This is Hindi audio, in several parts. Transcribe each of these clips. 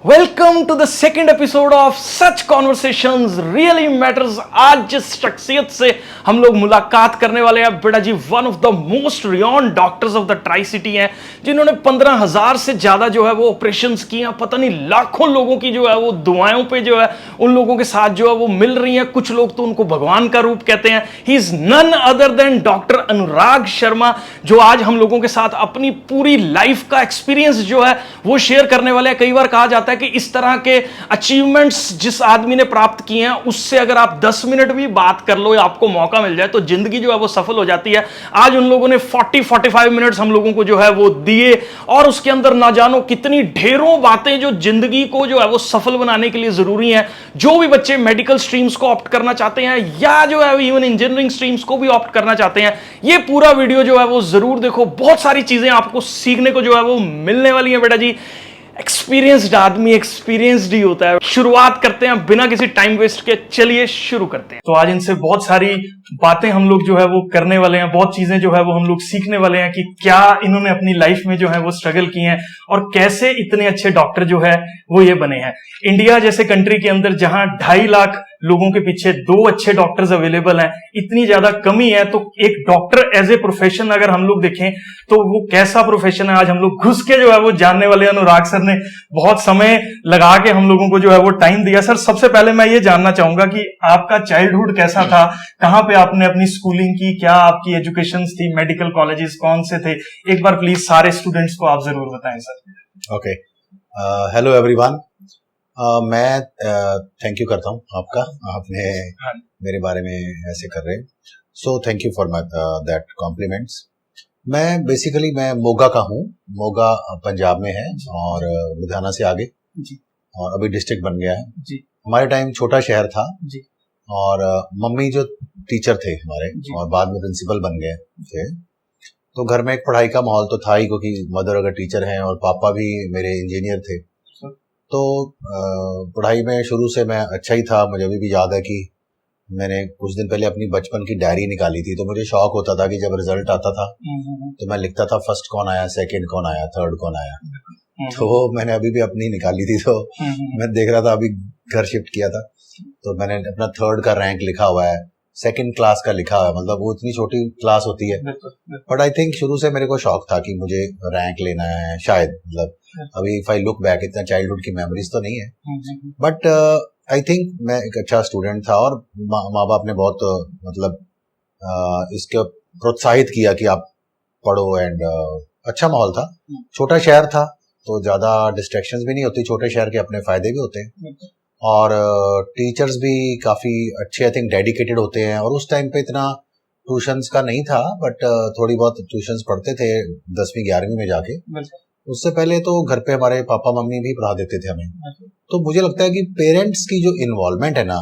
Welcome to the second episode of such conversations really matters. आज जिस शख्सियत से हम लोग मुलाकात करने वाले हैं बेटा जी, one of the most renowned doctors of the tricity हैं, जिन्होंने 15,000 से ज्यादा जो है वो ऑपरेशंस किए हैं। पता नहीं लाखों लोगों की जो है वो दुआओं पे जो है उन लोगों के साथ जो है वो मिल रही हैं। कुछ लोग तो उनको भगवान का रूप कहते हैं। He is none other than doctor Anurag Sharma, जो आज हम लोगों के साथ अपनी पूरी लाइफ का एक्सपीरियंस जो है वो शेयर करने वाले हैं। कई बार कहा जाता है कि इस तरह के अचीवमेंट्स जिस आदमी ने प्राप्त किए हैं उससे अगर आप 10 मिनट भी बात कर लो या आपको मौका मिल जाए तो जिंदगी जो है वो सफल हो जाती है। आज उन लोगों ने 40-45 मिनट्स हम लोगों को जो है वो दिए और उसके अंदर ना जानो कितनी ढेरों बातें जो जिंदगी को जो है वो सफल बनाने के लिए जरूरी हैं। जो भी बच्चे मेडिकल स्ट्रीम्स को ऑप्ट करना चाहते हैं या जो है इवन इंजीनियरिंग स्ट्रीम्स को भी ऑप्ट करना चाहते हैं, ये पूरा वीडियो जो है वो जरूर देखो। बहुत सारी चीजें आपको सीखने को जो है वो मिलने वाली है बेटा जी। एक्सपीरियंस्ड आदमी एक्सपीरियंस्ड ही होता है। शुरुआत करते हैं बिना किसी टाइम वेस्ट के, चलिए शुरू करते हैं। तो आज इनसे बहुत सारी बातें हम लोग जो है वो करने वाले हैं, बहुत चीजें जो है वो हम लोग सीखने वाले हैं कि क्या इन्होंने अपनी लाइफ में जो है वो स्ट्रगल की हैं और कैसे इतने अच्छे डॉक्टर जो है वो ये बने हैं। इंडिया जैसे कंट्री के अंदर जहां 2.5 लाख लोगों के पीछे 2 अच्छे डॉक्टर्स अवेलेबल हैं, इतनी ज्यादा कमी है, तो एक डॉक्टर एज ए प्रोफेशन अगर हम लोग देखें तो वो कैसा प्रोफेशन है, आज हम लोग घुस के जो है वो जानने वाले। अनुराग सर ने बहुत समय लगा के हम लोगों को जो है वो टाइम दिया। सर, सबसे पहले मैं ये जानना चाहूंगा कि आपका चाइल्डहुड कैसा था, कहां पे आपने अपनी स्कूलिंग की, क्या आपकी एजुकेशन थी, मेडिकल कॉलेजेस कौन से थे? एक बार प्लीज सारे स्टूडेंट्स को आप जरूर बताएं सर। Okay, hello everyone. मैं थैंक यू करता हूँ आपका, आपने मेरे बारे में ऐसे कर रहे हैं, so thank you for my that compliments. मैं बेसिकली मोगा का हूँ। मोगा पंजाब में है और लुधियाना से आगे जी। और अभी डिस्ट्रिक्ट बन गया है जी। हमारे टाइम छोटा शहर था जी। और मम्मी जो टीचर थे हमारे जी। और बाद में प्रिंसिपल बन गए थे, तो घर में एक पढ़ाई का माहौल तो था ही, क्योंकि मदर अगर टीचर हैं और पापा भी मेरे इंजीनियर थे, तो पढ़ाई में शुरू से मैं अच्छा ही था। मुझे अभी भी याद है कि मैंने कुछ दिन पहले अपनी बचपन की डायरी निकाली थी, तो मुझे शौक होता था कि जब रिजल्ट आता था तो मैं लिखता था फर्स्ट कौन आया, सेकंड कौन आया, थर्ड कौन आया। तो मैंने अभी भी अपनी निकाली थी, तो मैं देख रहा था, अभी घर शिफ्ट किया था तो मैंने अपना थर्ड का रैंक लिखा हुआ है, सेकंड क्लास का लिखा हुआ है। मतलब वो इतनी छोटी क्लास होती है, बट आई थिंक शुरू से मेरे को शौक था कि मुझे रैंक लेना है शायद। मतलब अभी इफ आई लुक बैक, इतना चाइल्डहुड की मेमोरीज तो नहीं है, बट आई थिंक मैं एक अच्छा स्टूडेंट था और माँ बाप ने बहुत इसके प्रोत्साहित किया कि आप पढ़ो एंड अच्छा माहौल था। छोटा शहर था तो ज्यादा डिस्ट्रैक्शंस भी नहीं होती, छोटे शहर के अपने फायदे भी होते हैं और टीचर्स भी काफी अच्छे आई थिंक डेडिकेटेड होते हैं। और उस टाइम पे इतना ट्यूशंस का नहीं था, बट थोड़ी बहुत ट्यूशंस पढ़ते थे 10वीं 11वीं में जाके। उससे पहले तो घर पे हमारे पापा मम्मी भी पढ़ा देते थे हमें। तो मुझे लगता है कि पेरेंट्स की जो इन्वॉल्वमेंट है ना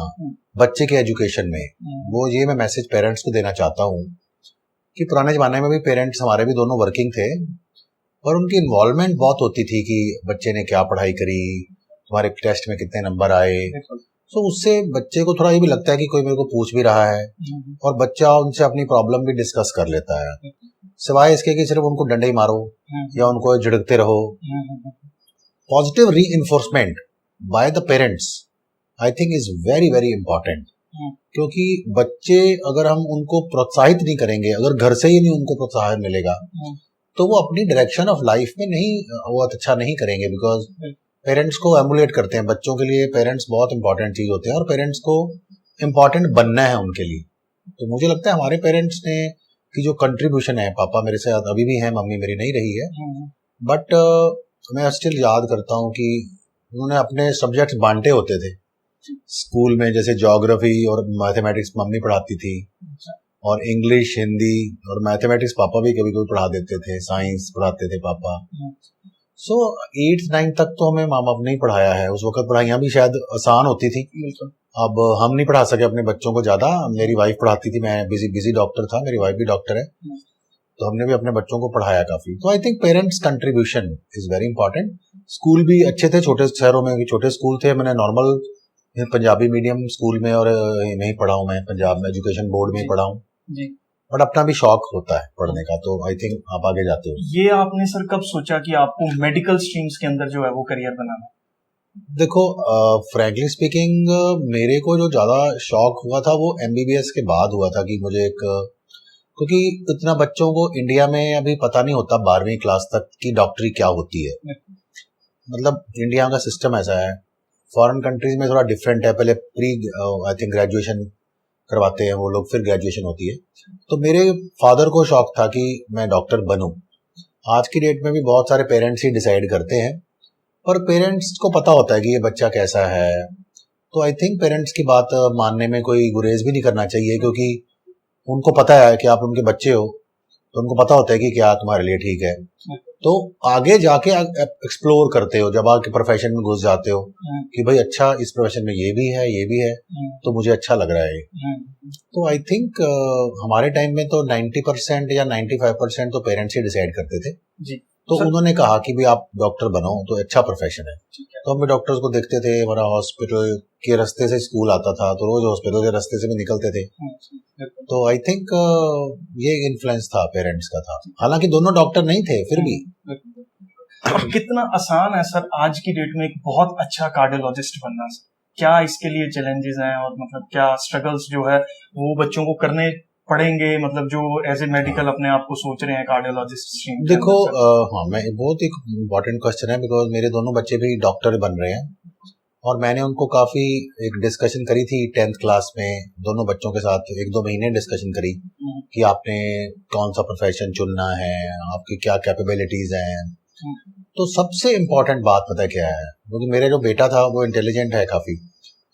बच्चे के एजुकेशन में, वो ये मैं मैसेज पेरेंट्स को देना चाहता हूँ कि पुराने जमाने में भी पेरेंट्स हमारे भी दोनों वर्किंग थे और उनकी इन्वॉल्वमेंट बहुत होती थी कि बच्चे ने क्या पढ़ाई करी, तुम्हारे टेस्ट में कितने नंबर आए। तो उससे बच्चे को थोड़ा ये भी लगता है कि कोई मेरे को पूछ भी रहा है और बच्चा उनसे अपनी प्रॉब्लम भी डिस्कस कर लेता है, सिवाय इसके कि सिर्फ उनको डंडे ही मारो या उनको झिड़कते रहो। Positive reinforcement by the parents I think is very very important, क्योंकि बच्चे अगर हम उनको प्रोत्साहित नहीं करेंगे, अगर घर से ही नहीं उनको प्रोत्साहन मिलेगा, तो वो अपनी डायरेक्शन ऑफ लाइफ में नहीं वो अच्छा नहीं करेंगे। बिकॉज पेरेंट्स को एमुलेट करते हैं, बच्चों के लिए पेरेंट्स बहुत इंपॉर्टेंट चीज होते हैं और पेरेंट्स को इम्पॉर्टेंट बनना है उनके लिए। तो मुझे लगता है हमारे पेरेंट्स ने की जो कंट्रीब्यूशन है, पापा मेरे साथ अभी भी हैं, मम्मी मेरी नहीं रही है, बट मैं स्टिल याद करता हूँ कि उन्होंने अपने सब्जेक्ट्स बांटे होते थे स्कूल में, जैसे ज्योग्राफी और मैथमेटिक्स मम्मी पढ़ाती थी और इंग्लिश हिंदी और मैथमेटिक्स पापा भी कभी कभी पढ़ा देते थे, साइंस पढ़ाते थे पापा। सो 8th 9th तक तो हमें माँ बाप ने ही पढ़ाया है। उस वक्त पढ़ाइयाँ भी शायद आसान होती थी, अब हम नहीं पढ़ा सके अपने बच्चों को ज्यादा। मेरी वाइफ पढ़ाती थी, मैं बिजी डॉक्टर था, मेरी वाइफ भी डॉक्टर है, तो हमने भी अपने बच्चों को पढ़ाया काफी। तो I think parents contribution is very important. School भी अच्छे थे, छोटे शहरों में छोटे स्कूल थे। मैंने नॉर्मल पंजाबी मीडियम स्कूल में और नहीं पढ़ा हूँ, मैं पंजाब में एजुकेशन बोर्ड में ही पढ़ा हूँ, बट अपना भी शौक होता है पढ़ने का, तो आई थिंक आप आगे जाते हो। ये आपने सर कब सोचा कि आपको मेडिकल स्ट्रीम्स के अंदर जो है वो करियर बनाना? देखो, फ्रैंकली स्पीकिंग, मेरे को जो ज़्यादा शौक हुआ था वो एमबीबीएस के बाद हुआ था कि मुझे एक, क्योंकि इतना बच्चों को इंडिया में अभी पता नहीं होता 12वीं क्लास तक की डॉक्टरी क्या होती है। मतलब इंडिया का सिस्टम ऐसा है, फॉरेन कंट्रीज में थोड़ा डिफरेंट है, पहले प्री आई थिंक ग्रेजुएशन करवाते हैं वो लोग, फिर ग्रेजुएशन होती है। तो मेरे फादर को शौक था कि मैं डॉक्टर बनूं। आज की डेट में भी बहुत सारे पेरेंट्स ही डिसाइड करते हैं, पर पेरेंट्स को पता होता है कि ये बच्चा कैसा है, तो आई थिंक पेरेंट्स की बात मानने में कोई गुरेज भी नहीं करना चाहिए, क्योंकि उनको पता है कि आप उनके बच्चे हो, तो उनको पता होता है कि क्या तुम्हारे लिए ठीक है। तो आगे जाके एक्सप्लोर करते हो, जब आपके प्रोफेशन में घुस जाते हो कि भाई अच्छा इस प्रोफेशन में ये भी है, ये भी है, तो मुझे अच्छा लग रहा है ये। तो आई थिंक हमारे टाइम में तो 90% या 95% तो पेरेंट्स ही डिसाइड करते थे जी। तो उन्होंने कहा कि भी आप डॉक्टर बनो तो अच्छा प्रोफेशन है। तो हम भी डॉक्टर्स को देखते थे, हमारा हॉस्पिटल के रास्ते से स्कूल आता था तो रोज हॉस्पिटल के रास्ते से भी निकलते थे। तो आई थिंक ये इन्फ्लुएंस था पेरेंट्स का था, हालांकि दोनों डॉक्टर नहीं थे फिर भी। और कितना आसान है सर आज की डेट में एक बहुत अच्छा कार्डियोलॉजिस्ट बनना सर? क्या इसके लिए चैलेंजेस हैं और मतलब क्या स्ट्रगल्स जो है वो बच्चों को करने पढ़ेंगे, मतलब जो एज ए मेडिकल अपने आप को सोच रहे हैं कार्डियोलॉजिस्ट स्ट्रीम? देखो, हाँ, मैं बहुत एक इम्पोर्टेंट क्वेश्चन है, बिकॉज मेरे दोनों बच्चे भी डॉक्टर बन रहे हैं और मैंने उनको काफी एक डिस्कशन करी थी 10th क्लास में, दोनों बच्चों के साथ 1-2 महीने डिस्कशन करी कि आपने कौन सा प्रोफेशन चुनना है, आपकी क्या कैपेबिलिटीज हैं। तो सबसे इम्पोर्टेंट बात पता क्या है, क्योंकि मेरा जो बेटा था वो इंटेलिजेंट है काफी,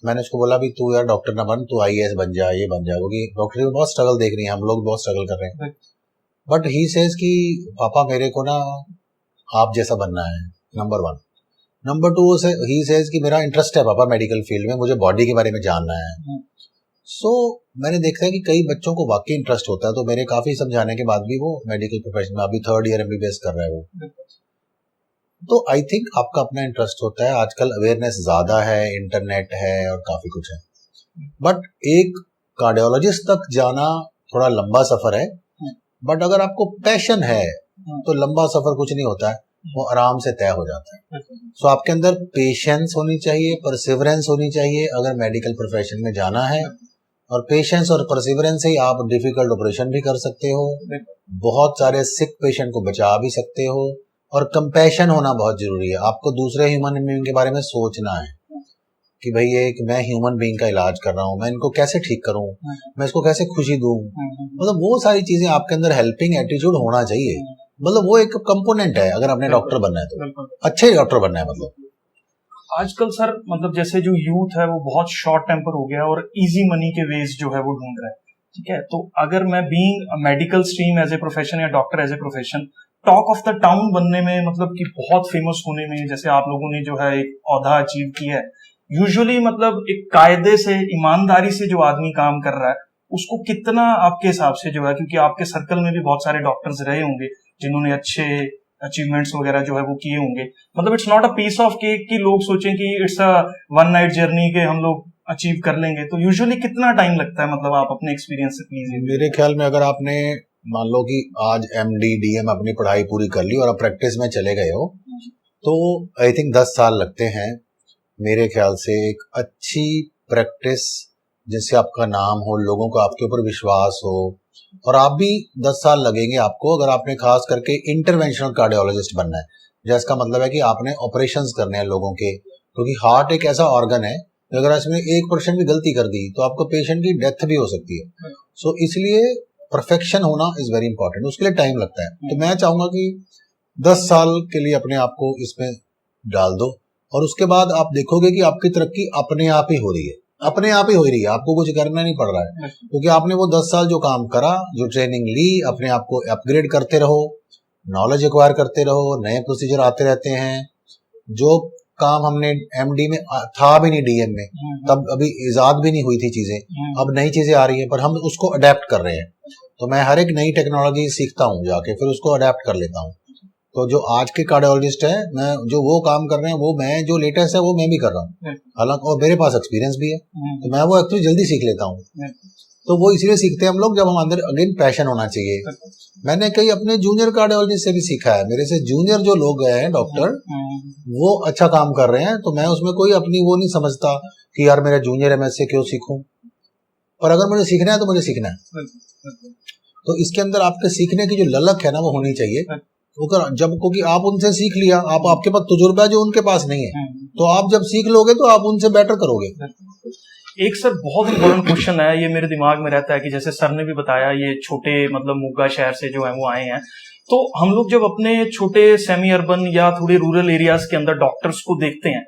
मैंने उसको बोला भी तू यार डॉक्टर ना बन, तू आईएएस बन जा, ये बन जा, क्योंकि डॉक्टरी में बहुत स्ट्रगल देख रही है, हम लोग बहुत स्ट्रगल कर रहे हैं। बट ही सेज कि पापा मेरे को ना आप जैसा बनना है, नंबर 1। नंबर 2 से ही सेज कि मेरा इंटरेस्ट है पापा मेडिकल फील्ड में, मुझे बॉडी के बारे में जानना है। सो मैंने देखा है कि कई बच्चों को वाकई इंटरेस्ट होता है, तो मेरे काफी समझाने के बाद भी वो मेडिकल प्रोफेशन में अभी 3rd ईयर एमबीबीएस कर रहा है वो। तो आई थिंक आपका अपना इंटरेस्ट होता है, आजकल अवेयरनेस ज्यादा है, इंटरनेट है और काफी कुछ है। बट एक कार्डियोलॉजिस्ट तक जाना थोड़ा लंबा सफर है, बट अगर आपको पैशन है तो लंबा सफर कुछ नहीं होता है, वो आराम से तय हो जाता है। सो आपके अंदर पेशेंस होनी चाहिए, परसिवरेंस होनी चाहिए अगर मेडिकल प्रोफेशन में जाना है, और पेशेंस और परसिवरेंस से ही आप डिफिकल्ट ऑपरेशन भी कर सकते हो, बहुत सारे सिक पेशेंट को बचा भी सकते हो, और कंपैशन होना बहुत जरूरी है। आपको दूसरे ह्यूमन बीइंग के बारे में सोचना है कि भाई ये मैं ह्यूमन बीइंग का इलाज कर रहा हूँ, मैं इनको कैसे ठीक करूँ, मैं इसको कैसे खुशी दूँ, मतलब वो सारी चीजें आपके अंदर हेल्पिंग एटीट्यूड होना चाहिए। मतलब वो एक कंपोनेंट है अगर आपने डॉक्टर बनना है तो, अच्छे डॉक्टर बनना है। मतलब आजकल सर मतलब जैसे जो यूथ है वो बहुत शॉर्ट टेम्पर हो गया और इजी मनी के वेज जो है वो ढूंढ रहा है, ठीक है। तो अगर मैं being medical stream as a profession या doctor as a profession talk of the town बनने में, मतलब कि बहुत फेमस होने में, जैसे आप लोगों ने जो है एक औहदा अचीव किया है, यूजुअली मतलब एक कायदे से ईमानदारी से जो आदमी काम कर रहा है उसको कितना आपके हिसाब से जो है, क्योंकि आपके सर्कल में भी बहुत सारे डॉक्टर्स रहे होंगे जिन्होंने अच्छे अचीवमेंट्स वगैरह जो है वो किए होंगे, मतलब it's not a piece of cake कि लोग सोचें कि it's a one night journey के हम लोग अचीव कर लेंगे, तो यूजुअली कितना टाइम लगता है, मतलब आप अपने एक्सपीरियंस से प्लीज? मेरे ख्याल में अगर आपने मान लो कि आज एमडी डीएम अपनी पढ़ाई पूरी कर ली और अब प्रैक्टिस में चले गए हो, तो आई थिंक 10 साल लगते हैं मेरे ख्याल से। एक अच्छी प्रैक्टिस जिससे आपका नाम हो, लोगों को आपके ऊपर विश्वास हो, और आप भी 10 साल लगेंगे आपको अगर आपने खास करके इंटरवेंशनल कार्डियोलॉजिस्ट बनना है, जिसका मतलब है कि आपने ऑपरेशंस करने हैं लोगों के, क्योंकि हार्ट एक ऐसा ऑर्गन है अगर इसमें 1% भी गलती कर दी तो आपको पेशेंट की डेथ भी हो सकती है। सो इसलिए परफेक्शन होना इज वेरी इंपॉर्टेंट, उसके लिए टाइम लगता है। तो मैं चाहूंगा कि 10 साल के लिए अपने आप को इसमें डाल दो, और उसके बाद आप देखोगे कि आपकी तरक्की अपने आप ही हो रही है, अपने आप ही हो रही है, आपको कुछ करना नहीं पड़ रहा है, क्योंकि आपने वो 10 साल जो काम करा, जो ट्रेनिंग ली, अपने आप को अपग्रेड करते रहो, नॉलेज एक्वायर करते रहो, नए प्रोसीजर आते रहते हैं। जो काम हमने एमडी में था भी नहीं, डीएम में तब अभी इजाद भी नहीं हुई थी चीजें, अब नई चीजें आ रही हैं पर हम उसको अडेप्ट कर रहे हैं। तो मैं हर एक नई टेक्नोलॉजी सीखता हूँ जाके, फिर उसको अडेप्ट कर लेता हूँ। तो जो आज के कार्डियोलॉजिस्ट है, मैं जो वो काम कर रहे हैं वो मैं जो लेटेस्ट है वो मैं भी कर रहा हूँ, हालांकि और मेरे पास एक्सपीरियंस भी है, तो मैं वो एक्चुअली जल्दी सीख लेता हूँ। तो वो इसलिए सीखते हैं हम लोग, जब हम अंदर अगेन पैशन होना चाहिए। मैंने कई अपने जूनियर कार्डियोलॉजिस्ट से भी सीखा है, मेरे से जूनियर जो लोग हैं डॉक्टर, वो अच्छा काम कर रहे हैं, तो मैं उसमें कोई अपनी वो नहीं समझता कि यार मेरा जूनियर है मैं इससे क्यों सीखूं, पर अगर मुझे सीखना है तो मुझे सीखना है। तो इसके अंदर आपके सीखने की जो ललक है ना वो होनी चाहिए। जब क्योंकि आप उनसे सीख लिया, आपके पास तजुर्बा है जो उनके पास नहीं है, तो आप जब सीख लोगे तो आप उनसे बेटर करोगे। एक सर बहुत इंपॉर्टेंट क्वेश्चन है, ये मेरे दिमाग में रहता है कि जैसे सर ने भी बताया ये छोटे मतलब मोगा शहर से जो है वो आए हैं, तो हम लोग जब अपने छोटे सेमी अर्बन या थोड़े रूरल एरियाज के अंदर डॉक्टर्स को देखते हैं,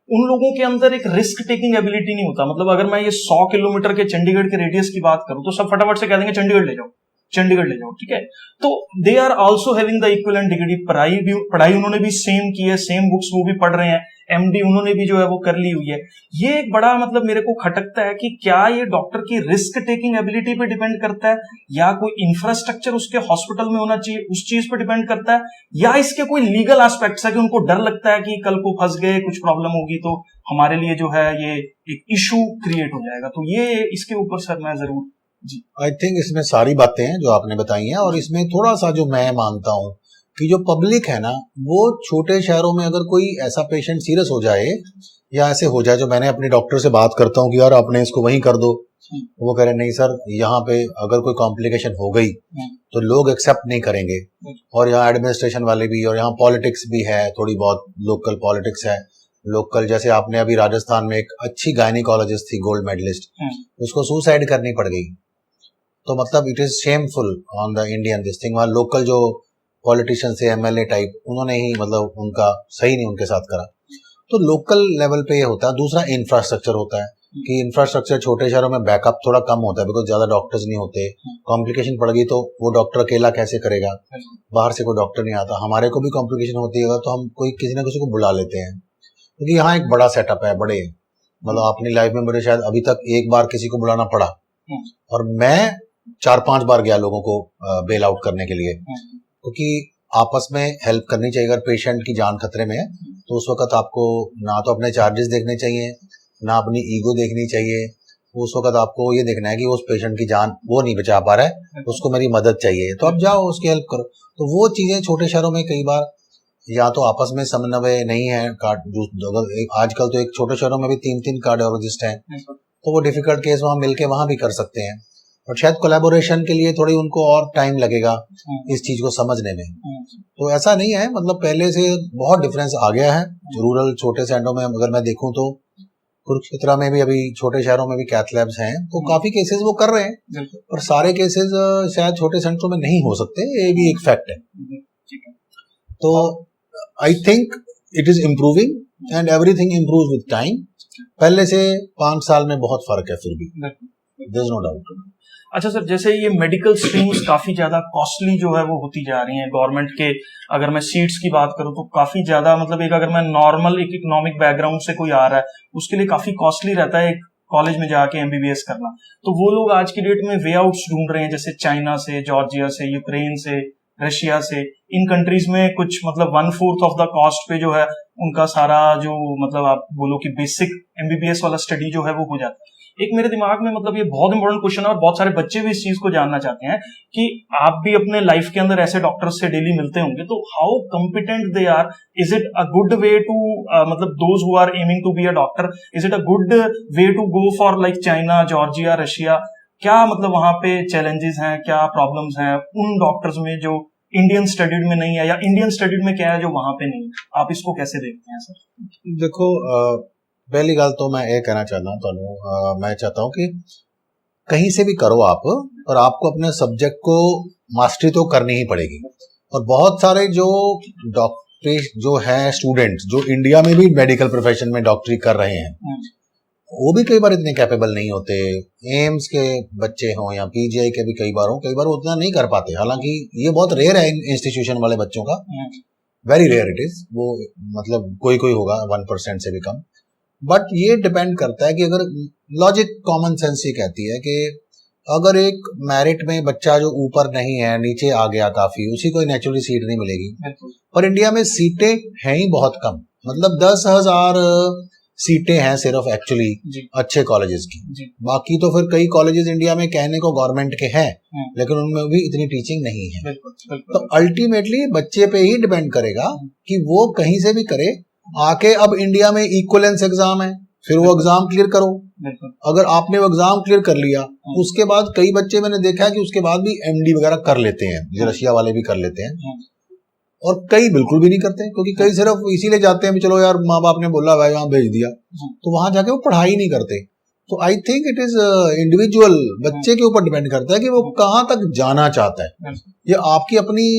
उन लोगों के अंदर एक रिस्क टेकिंग एबिलिटी नहीं होता। मतलब अगर मैं ये 100 किलोमीटर के चंडीगढ़ के रेडियस की बात करूं तो सब फटाफट से कह देंगे चंडीगढ़ ले जाओ, चंडीगढ़ ले जाओ, ठीक है। तो they are also having the equivalent degree, पढ़ाई उन्होंने भी सेम की है, सेम बुक्स वो भी पढ़ रहे हैं, एमडी उन्होंने भी जो है वो कर ली हुई है। ये एक बड़ा मतलब मेरे को खटकता है कि क्या ये डॉक्टर की रिस्क टेकिंग एबिलिटी पे डिपेंड करता है, या कोई इंफ्रास्ट्रक्चर उसके हॉस्पिटल में होना चाहिए उस चीज पे डिपेंड करता है, या इसके कोई लीगल एस्पेक्ट्स है कि उनको डर लगता है कि कल को फंस गए, कुछ प्रॉब्लम होगी तो हमारे लिए जो है ये एक इशू क्रिएट हो जाएगा। तो ये इसके ऊपर सर मैं जरूर जी। आई थिंक इसमें सारी बातें हैं जो आपने बताई हैं, और इसमें थोड़ा सा जो मैं मानता हूं कि जो पब्लिक है ना, वो छोटे शहरों में अगर कोई ऐसा पेशेंट सीरियस हो जाए या ऐसे हो जाए, जो मैंने अपने डॉक्टर से बात करता हूँ कि यार आपने इसको वहीं कर दो, वो कह रहे नहीं सर यहाँ पे अगर कोई कॉम्प्लिकेशन हो गई तो लोग एक्सेप्ट नहीं करेंगे, और यहाँ एडमिनिस्ट्रेशन वाले भी, और यहाँ पॉलिटिक्स भी है, थोड़ी बहुत लोकल पॉलिटिक्स है। लोकल जैसे आपने अभी राजस्थान में एक अच्छी गायनिकोलॉजिस्ट थी, गोल्ड मेडलिस्ट, उसको सुसाइड करनी पड़ गई। तो मतलब it is shameful on the Indian this thing. वहाँ लोकल जो पॉलिटिशियन से एमएलए टाइप, उन्होंने ही मतलब उनका सही नहीं उनके साथ करा। तो लोकल लेवल पे ये होता है। दूसरा इंफ्रास्ट्रक्चर होता है कि इंफ्रास्ट्रक्चर छोटे शहरों में बैकअप थोड़ा कम होता है, बिकॉज ज्यादा डॉक्टर्स नहीं होते, कॉम्प्लिकेशन पड़ गई तो वो डॉक्टर अकेला कैसे करेगा, बाहर से कोई डॉक्टर नहीं आता। हमारे को भी कॉम्प्लिकेशन होती है तो हम कोई किसी ना किसी को बुला लेते हैं, क्योंकि यहाँ एक बड़ा सेटअप है, बड़े मतलब अपनी लाइफ में मुझे शायद अभी तक एक बार किसी को बुलाना पड़ा, और मैं 4-5 बार गया लोगों को बेल आउट करने के लिए, क्योंकि आपस में हेल्प करनी चाहिए। अगर पेशेंट की जान खतरे में है तो उस वक्त आपको ना तो अपने चार्जेस देखने चाहिए, ना अपनी ईगो देखनी चाहिए। उस वक्त आपको ये देखना है कि उस पेशेंट की जान वो नहीं बचा पा रहा है, उसको मेरी मदद चाहिए, तो आप जाओ उसकी हेल्प करो। तो वो चीजें छोटे शहरों में कई बार या तो आपस में समन्वय नहीं है। आजकल तो एक छोटे शहरों में भी 3-3 कार्डियोलॉजिस्ट हैं, तो वो डिफिकल्ट केस वहां मिलके वहां भी कर सकते हैं, और शायद कोलैबोरेशन के लिए थोड़ी उनको और टाइम लगेगा इस चीज को समझने में। तो ऐसा नहीं है, मतलब पहले से बहुत डिफरेंस आ गया है रूरल छोटे शहरों में। अगर मैं देखूं तो कुरुक्षेत्र में भी अभी छोटे शहरों में भी कैथ लैब्स हैं, तो काफी केसेस वो कर रहे हैं, पर सारे केसेस शायद छोटे सेंटरों में नहीं हो सकते, ये भी एक फैक्ट है। तो I think it is improving and everything improve with time. पहले से 5 साल में बहुत फर्क है, फिर भी देयर इज नो डाउट। अच्छा सर, जैसे ये मेडिकल स्ट्रीम्स काफी ज्यादा कॉस्टली जो है वो होती जा रही हैं गवर्नमेंट के, अगर मैं सीट्स की बात करूं तो काफी ज्यादा मतलब एक अगर मैं नॉर्मल एक इकोनॉमिक बैकग्राउंड से कोई आ रहा है उसके लिए काफी कॉस्टली रहता है एक कॉलेज में जाके एमबीबीएस करना। तो वो लोग आज की डेट में वे आउट्स ढूंढ रहे हैं, जैसे चाइना से, जॉर्जिया से, यूक्रेन से, रशिया से। इन कंट्रीज में कुछ मतलब 1/4 ऑफ द कॉस्ट पे जो है उनका सारा जो मतलब आप बोलो कि बेसिक एमबीबीएस वाला स्टडी जो है वो हो जाता है। एक मेरे दिमाग में मतलब ये बहुत इंपॉर्टेंट क्वेश्चन है और बहुत सारे बच्चे भी इस चीज को जानना चाहते हैं कि आप भी अपने लाइफ के अंदर ऐसे डॉक्टर्स से डेली मिलते होंगे, तो how competent they are, is it a good way to मतलब those who are aiming to be a doctor, is it a good way to go for like China, Georgia, Russia? क्या मतलब वहां पे चैलेंजेस हैं, क्या प्रॉब्लम्स हैं उन डॉक्टर्स में जो इंडियन स्टडीड में नहीं है, या इंडियन स्टडीड में क्या है जो वहां पे नहीं है? आप इसको कैसे देखते हैं सर? देखो पहली गल तो मैं ये कहना चाहता हूँ, मैं चाहता हूँ कि कहीं से भी करो आप, और आपको अपने सब्जेक्ट को मास्टरी तो करनी ही पड़ेगी। और बहुत सारे जो डॉक्टर जो हैं स्टूडेंट्स जो इंडिया में भी मेडिकल प्रोफेशन में डॉक्टरी कर रहे हैं, वो भी कई बार इतने कैपेबल नहीं होते। एम्स के बच्चे हों या पीजीआई के भी कई बार हों, कई बार वो उतना नहीं कर पाते। हालांकि ये बहुत रेयर है इंस्टीट्यूशन वाले बच्चों का, वेरी रेयर इट इज। वो मतलब कोई कोई होगा 1% से भी कम। बट ये डिपेंड करता है कि अगर लॉजिक कॉमन सेंस ये कहती है कि अगर एक मेरिट में बच्चा जो ऊपर नहीं है, नीचे आ गया काफी, उसी को नेचुरली सीट नहीं मिलेगी। पर इंडिया में सीटें हैं ही बहुत कम, मतलब 10,000 सीटें हैं सिर्फ एक्चुअली जी अच्छे कॉलेजेस की। जी बाकी तो फिर कई कॉलेजेस इंडिया में कहने को गवर्नमेंट के हैं, लेकिन उनमें भी इतनी टीचिंग नहीं है। बिल्कुल तो बिल्कुल अल्टीमेटली बच्चे पे ही डिपेंड करेगा कि वो कहीं से भी करे आके। अब इंडिया में इक्वलेंस एग्जाम है, फिर वो एग्जाम क्लियर करो। बिल्कुल अगर आपने वो एग्जाम क्लियर कर लिया, उसके बाद कई बच्चे मैंने देखा है कि उसके बाद भी एमडी वगैरह कर लेते हैं, जो रशिया वाले भी कर लेते हैं, और कई बिल्कुल भी नहीं करते, क्योंकि कई सिर्फ इसीलिए जाते हैं भी चलो यार माँ बाप ने बोला भाई वहां भेज दिया, तो वहां जाके वो पढ़ाई नहीं करते। तो I think it is individual, बच्चे के ऊपर डिपेंड करता है कि वो कहाँ तक जाना चाहता है। ये आपकी अपनी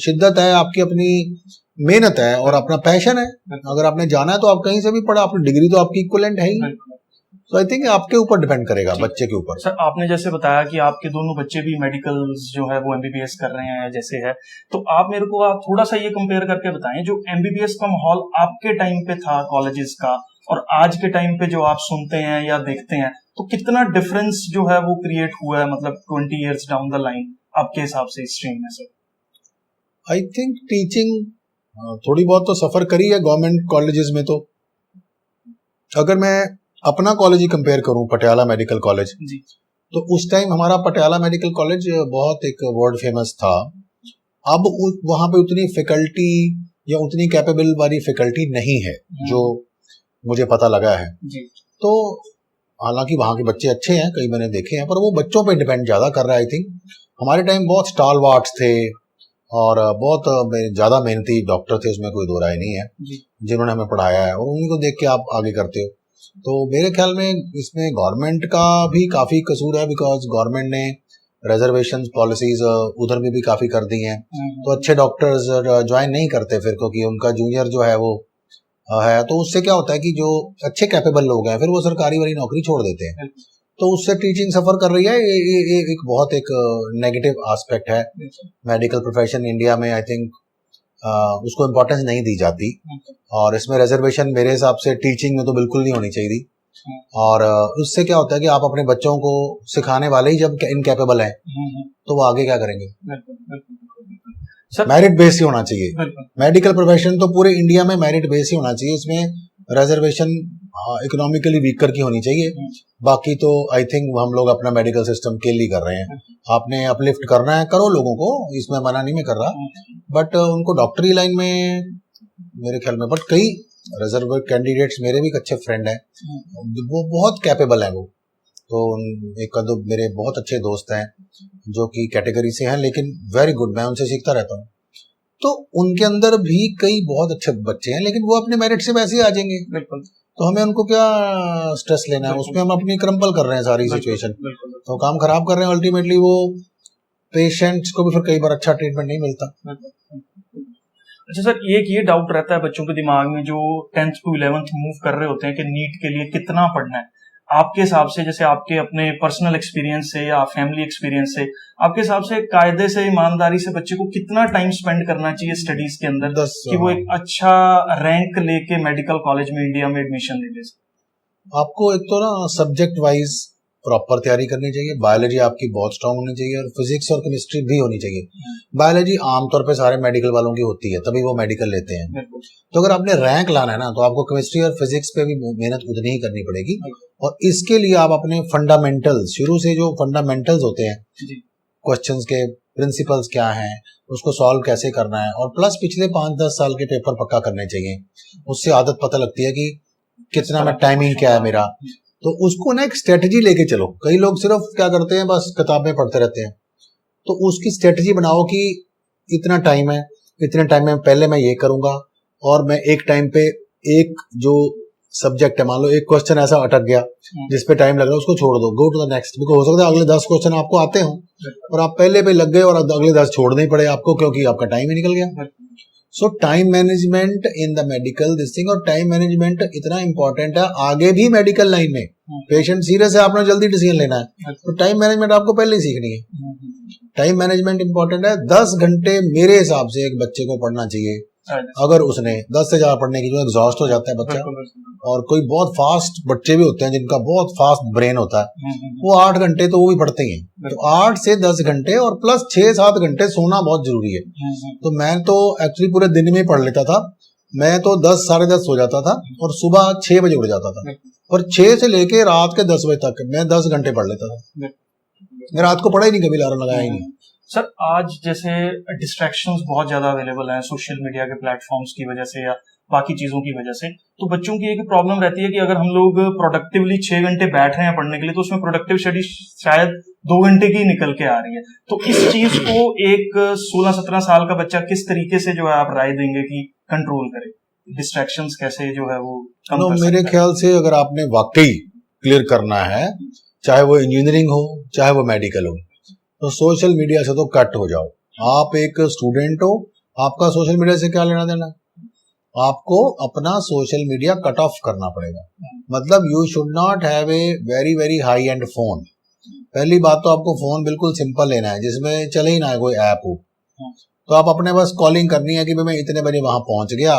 शिद्दत है, आपकी अपनी मेहनत है और अपना पैशन है। अगर आपने जाना है तो आप कहीं से भी पढ़ा, अपनी डिग्री तो आपकी इक्विवेलेंट है ही। तो आई थिंक आपके ऊपर डिपेंड करेगा, बच्चे के ऊपर। सर आपने जैसे बताया कि आपके दोनों बच्चे भी मेडिकल जो है वो एमबीबीएस कर रहे हैं जैसे है, तो आप मेरे को आप थोड़ा सा ये कंपेयर करके बताएं जो एमबीबीएस का माहौल आपके टाइम पे था कॉलेजेस का और आज के टाइम पे जो आप सुनते हैं या देखते हैं, तो कितना डिफरेंस जो है वो क्रिएट हुआ है, मतलब 20 इयर्स डाउन द लाइन आपके हिसाब से इस स्ट्रीम में सर? आई थिंक टीचिंग थोड़ी बहुत तो सफर करी है गवर्नमेंट कॉलेजेस में। तो अगर मैं अपना कॉलेज ही कंपेयर करूं, पटियाला मेडिकल कॉलेज, तो उस टाइम हमारा पटियाला मेडिकल कॉलेज बहुत एक वर्ल्ड फेमस था। अब वहां पे उतनी फैकल्टी या उतनी कैपेबल वाली फैकल्टी नहीं है जो मुझे पता लगा है। तो हालांकि वहां के बच्चे अच्छे हैं, कई मैंने देखे हैं, पर वो बच्चों पे डिपेंड ज्यादा कर रहा है। आई थिंक हमारे टाइम बहुत स्टालवार्ट्स थे और बहुत ज्यादा मेहनती डॉक्टर थे, उसमें कोई दो राय नहीं है, जिन्होंने हमें पढ़ाया है, और उन्हीं को देख के आप आगे करते हो। तो मेरे ख्याल में इसमें गवर्नमेंट का भी काफी कसूर है, बिकॉज गवर्नमेंट ने रिजर्वेशन पॉलिसीज उधर में भी काफी कर दी हैं। तो अच्छे डॉक्टर्स ज्वाइन नहीं करते फिर, क्योंकि उनका जूनियर जो है वो है, तो उससे क्या होता है कि जो अच्छे कैपेबल लोग हैं फिर वो सरकारी वाली नौकरी छोड़ देते हैं। तो उससे टीचिंग सफर कर रही है। ये एक बहुत एक नेगेटिव एस्पेक्ट है। मेडिकल प्रोफेशन इंडिया में आई थिंक उसको इम्पोर्टेंस नहीं दी जाती, और इसमें रिजर्वेशन मेरे हिसाब से टीचिंग में तो बिल्कुल नहीं होनी चाहिए थी। और उससे क्या होता है कि आप अपने बच्चों को सिखाने वाले ही जब इनकैपेबल हैं तो वो आगे क्या करेंगे? मेरिट बेस ही होना चाहिए। मेडिकल प्रोफेशन तो पूरे इंडिया में मेरिट बेस ही होना चाहिए, इसमें रिजर्वेशन इकोनॉमिकली वीकर की होनी चाहिए। बाकी तो आई थिंक हम लोग अपना मेडिकल सिस्टम किल ही कर रहे हैं। आपने अपलिफ्ट करना है, करो लोगों को, इसमें मना नहीं मैं कर रहा, बट उनको डॉक्टरी लाइन में मेरे ख्याल में, बट कई रिजर्व कैंडिडेट्स मेरे भी अच्छे फ्रेंड हैं, वो बहुत कैपेबल हैं। वो तो एक दो मेरे बहुत अच्छे दोस्त हैं जो कि कैटेगरी से हैं, लेकिन वेरी गुड, मैं उनसे सीखता रहता हूँ। तो उनके अंदर भी कई बहुत अच्छे बच्चे हैं, लेकिन वो अपने मेरिट से वैसे ही आ जाएंगे। बिल्कुल। तो हमें उनको क्या स्ट्रेस लेना है, उसमें हम अपनी क्रम्पल कर रहे हैं सारी सिचुएशन, तो काम खराब कर रहे हैं। अल्टीमेटली वो पेशेंट्स को भी फिर कई बार अच्छा ट्रीटमेंट नहीं मिलता। अच्छा सर, एक ये डाउट रहता है बच्चों के दिमाग में जो 10th to 11th मूव कर रहे होते हैं कि नीट के लिए कितना पढ़ना है। आपके हिसाब से, जैसे आपके अपने पर्सनल एक्सपीरियंस से या फैमिली एक्सपीरियंस से, आपके हिसाब से कायदे से, ईमानदारी से बच्चे को कितना टाइम स्पेंड करना चाहिए स्टडीज के अंदर कि वो एक अच्छा रैंक लेके मेडिकल कॉलेज में इंडिया में एडमिशन ले ले? आपको एक तो ना सब्जेक्ट वाइज प्रॉपर तैयारी करनी चाहिए। बायोलॉजी आपकी बहुत स्ट्रांग होनी चाहिए और फिजिक्स और केमिस्ट्री भी होनी चाहिए। बायोलॉजी आमतौर पे सारे मेडिकल वालों की होती है, तभी वो मेडिकल लेते हैं। तो अगर आपने रैंक लाना है ना, तो आपको केमिस्ट्री और फिजिक्स पे भी मेहनत उतनी ही करनी पड़ेगी। और इसके लिए आप अपने फंडामेंटल्स, शुरू से जो फंडामेंटल्स होते हैं, क्वेश्चंस के प्रिंसिपल्स क्या हैं, उसको सॉल्व कैसे करना है, और प्लस पिछले 5-10 साल के पेपर पक्का करने चाहिए। उससे आदत पता लगती है कि कितना में टाइमिंग क्या है मेरा। तो उसको ना एक स्ट्रेटजी लेके चलो। कई लोग सिर्फ क्या करते हैं, बस किताबें पढ़ते रहते हैं। तो उसकी स्ट्रेटजी बनाओ कि इतना टाइम है, इतने टाइम में पहले मैं ये करूंगा, और मैं एक टाइम पे एक जो सब्जेक्ट है, मान लो एक क्वेश्चन ऐसा अटक गया जिसपे टाइम लग रहा है, उसको छोड़ दो, go to the next. Because हो सकता है अगले 10 क्वेश्चन आपको आते हो और आप पहले पे लग गए और अगले 10 छोड़ने ही पड़े आपको, क्योंकि आपका टाइम ही निकल गया। सो time management in the medical this thing, और टाइम मैनेजमेंट इतना इंपॉर्टेंट है आगे भी मेडिकल लाइन में। पेशेंट सीरियस है, आपने जल्दी डिसीजन लेना है, तो टाइम मैनेजमेंट आपको पहले ही सीखनी है। टाइम मैनेजमेंट इंपॉर्टेंट है। 10 घंटे मेरे हिसाब से एक बच्चे को पढ़ना चाहिए। अगर उसने 10 से ज्यादा पढ़ने की, जो एग्जॉस्ट हो जाता है बच्चा। और कोई बहुत फास्ट बच्चे भी होते हैं जिनका बहुत फास्ट ब्रेन होता है, वो 8 घंटे तो वो भी पढ़ते ही हैं। तो 8 से 10 घंटे और प्लस 6-7 घंटे सोना बहुत जरूरी है। तो मैं तो एक्चुअली पूरे दिन में पढ़ लेता था, मैं तो 10 साढ़े 10 सो जाता था और सुबह 6 बजे उठ जाता था, और 6 से लेके रात के 10 बजे तक मैं 10 घंटे पढ़ लेता था। मैं रात को पढ़ा ही नहीं, कभी अलार्म लगाया ही नहीं। सर आज जैसे डिस्ट्रैक्शंस बहुत ज्यादा अवेलेबल हैं सोशल मीडिया के प्लेटफॉर्म्स की वजह से या बाकी चीजों की वजह से, तो बच्चों की एक प्रॉब्लम रहती है कि अगर हम लोग प्रोडक्टिवली 6 घंटे बैठ रहे हैं पढ़ने के लिए, तो उसमें प्रोडक्टिव स्टडी शायद 2 घंटे की निकल के आ रही है। तो इस चीज को एक 16-17 साल का बच्चा किस तरीके से जो है आप राय देंगे कि कंट्रोल करे, डिस्ट्रैक्शंस कैसे जो है वो कम कर मेरे सकता है? ख्याल से अगर आपने वाकई क्लियर करना है, चाहे वो इंजीनियरिंग हो चाहे वो मेडिकल हो, तो सोशल मीडिया से तो कट हो जाओ। आप एक स्टूडेंट हो, आपका सोशल मीडिया से क्या लेना देना? आपको अपना सोशल मीडिया कट ऑफ करना पड़ेगा। मतलब you should not have a very very high and phone. पहली बात तो आपको फोन बिल्कुल सिंपल लेना है, जिसमें चले ही ना है कोई ऐप हो। तो आप अपने बस कॉलिंग करनी है कि भाई मैं इतने बजे वहां पहुंच गया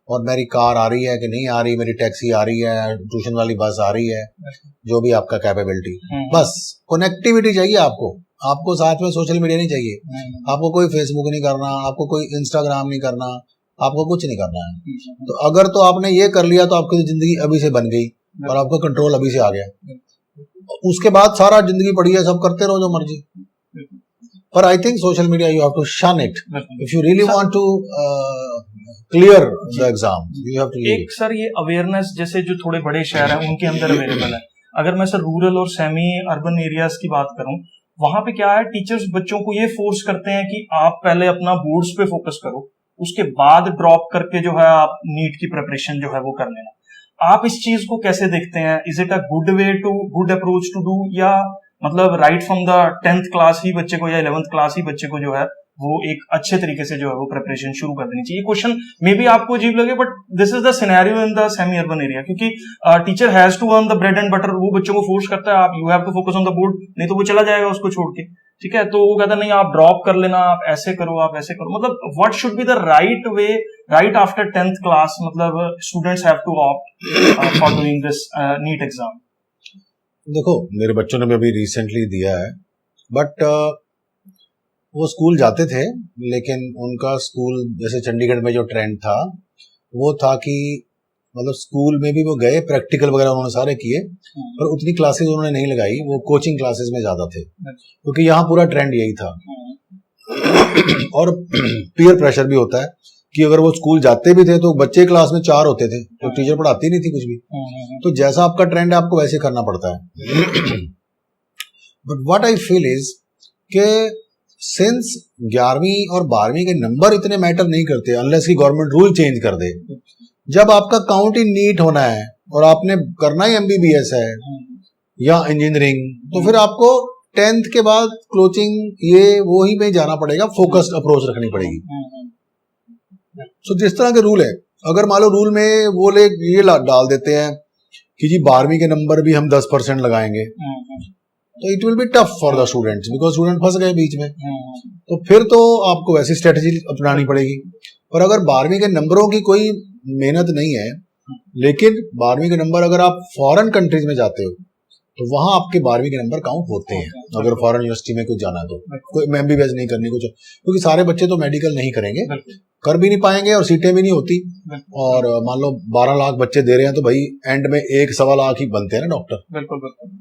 और मेरी कार आ रही है कि नहीं आ रही, मेरी टैक्सी आ रही है, ट्यूशन वाली बस आ रही है, जो भी आपका कैपेबिलिटी। बस कनेक्टिविटी चाहिए आपको, आपको साथ में सोशल मीडिया नहीं चाहिए। आपको कोई फेसबुक नहीं करना, आपको कोई इंस्टाग्राम नहीं करना, आपको कुछ नहीं करना है। तो अगर तो आपने ये कर लिया तो आपकी जिंदगी अभी से बन गई और आपका कंट्रोल अभी से आ गया। उसके बाद सारा जिंदगी पड़ी है, सब करते रहो जो मर्जी। पर I think social media you have to shun it if you really want to clear the exam, you have to leave. एक सर ये अवेयरनेस जैसे जो थोड़े बड़े शहर हैं उनके अंदर अवेलेबल है, अगर मैं सर रूरल और सेमी अर्बन एरियाज की बात करूं, वहां पे क्या है, टीचर्स बच्चों को ये फोर्स करते हैं कि आप पहले अपना बोर्ड्स पे फोकस करो, उसके बाद ड्रॉप करके जो है आप नीट की प्रिपरेशन जो है वो कर लेना। आप इस चीज को कैसे देखते हैं? Is it a good approach to do, या मतलब right from the 10th class ही बच्चे को या 11th क्लास ही बच्चे को जो है वो एक अच्छे तरीके से जो है वो प्रिपरेशन शुरू कर देनी चाहिए? क्वेश्चन मे बी आपको अजीब लगे, but this is the scenario in the semi urban area, क्योंकि teacher has to earn the bread and butter. वो बच्चों को फोर्स करता है, आप you have to focus on the board, नहीं तो वो चला जाएगा उसको छोड़ के, ठीक है? तो वो कहता नहीं आप ड्रॉप कर लेना, आप ऐसे करो, आप ऐसे करो। मतलब what should be the right way right after 10th class? मतलब students have to opt for doing this NEET exam. देखो मेरे बच्चों ने भी अभी रिसेंटली दिया है, बट वो स्कूल जाते थे, लेकिन उनका स्कूल जैसे चंडीगढ़ में जो ट्रेंड था वो था कि मतलब स्कूल में भी वो गए, प्रैक्टिकल वगैरह उन्होंने सारे किए, पर उतनी क्लासेस उन्होंने नहीं लगाई, वो कोचिंग क्लासेस में ज्यादा थे, क्योंकि यहाँ पूरा ट्रेंड यही था। और पीयर प्रेशर भी होता है कि अगर वो स्कूल जाते भी थे तो बच्चे क्लास में 4 होते थे, तो टीचर पढ़ाती नहीं थी कुछ भी। तो जैसा आपका ट्रेंड है आपको वैसे करना पड़ता है। But what I feel is के सिंस 11वीं और 12वीं के नंबर इतने मैटर नहीं करते अनलेस की गवर्नमेंट रूल चेंज कर दे। जब आपका काउंट ही नीट होना है और आपने करना ही एमबीबीएस है या इंजीनियरिंग, तो फिर आपको 10th के बाद कोचिंग ये वो ही में जाना पड़ेगा, फोकस्ड अप्रोच रखनी पड़ेगी। तो जिस तरह के रूल है, अगर मान लो रूल में वो लोग ये डाल देते हैं कि जी 12वीं के नंबर भी हम 10% लगाएंगे, तो it will be tough for the students, because student फंस गए बीच में। तो फिर तो आपको वैसी स्ट्रेटेजी अपनानी पड़ेगी। पर अगर 12वीं के नंबरों की कोई मेहनत नहीं है, लेकिन 12वीं के नंबर अगर आप फॉरेन कंट्रीज में जाते हो तो वहां आपके 12वीं के नंबर काउंट होते हैं। अगर फॉरेन यूनिवर्सिटी में कुछ जाना है तो कोई एमबीबीएस नहीं करनी कुछ, क्योंकि सारे बच्चे तो मेडिकल नहीं करेंगे, कर भी नहीं पाएंगे और सीटें भी नहीं होती। और मान लो 12 लाख बच्चे दे रहे हैं तो भाई एंड में 1-1.25 लाख ही बनते हैं ना डॉक्टर,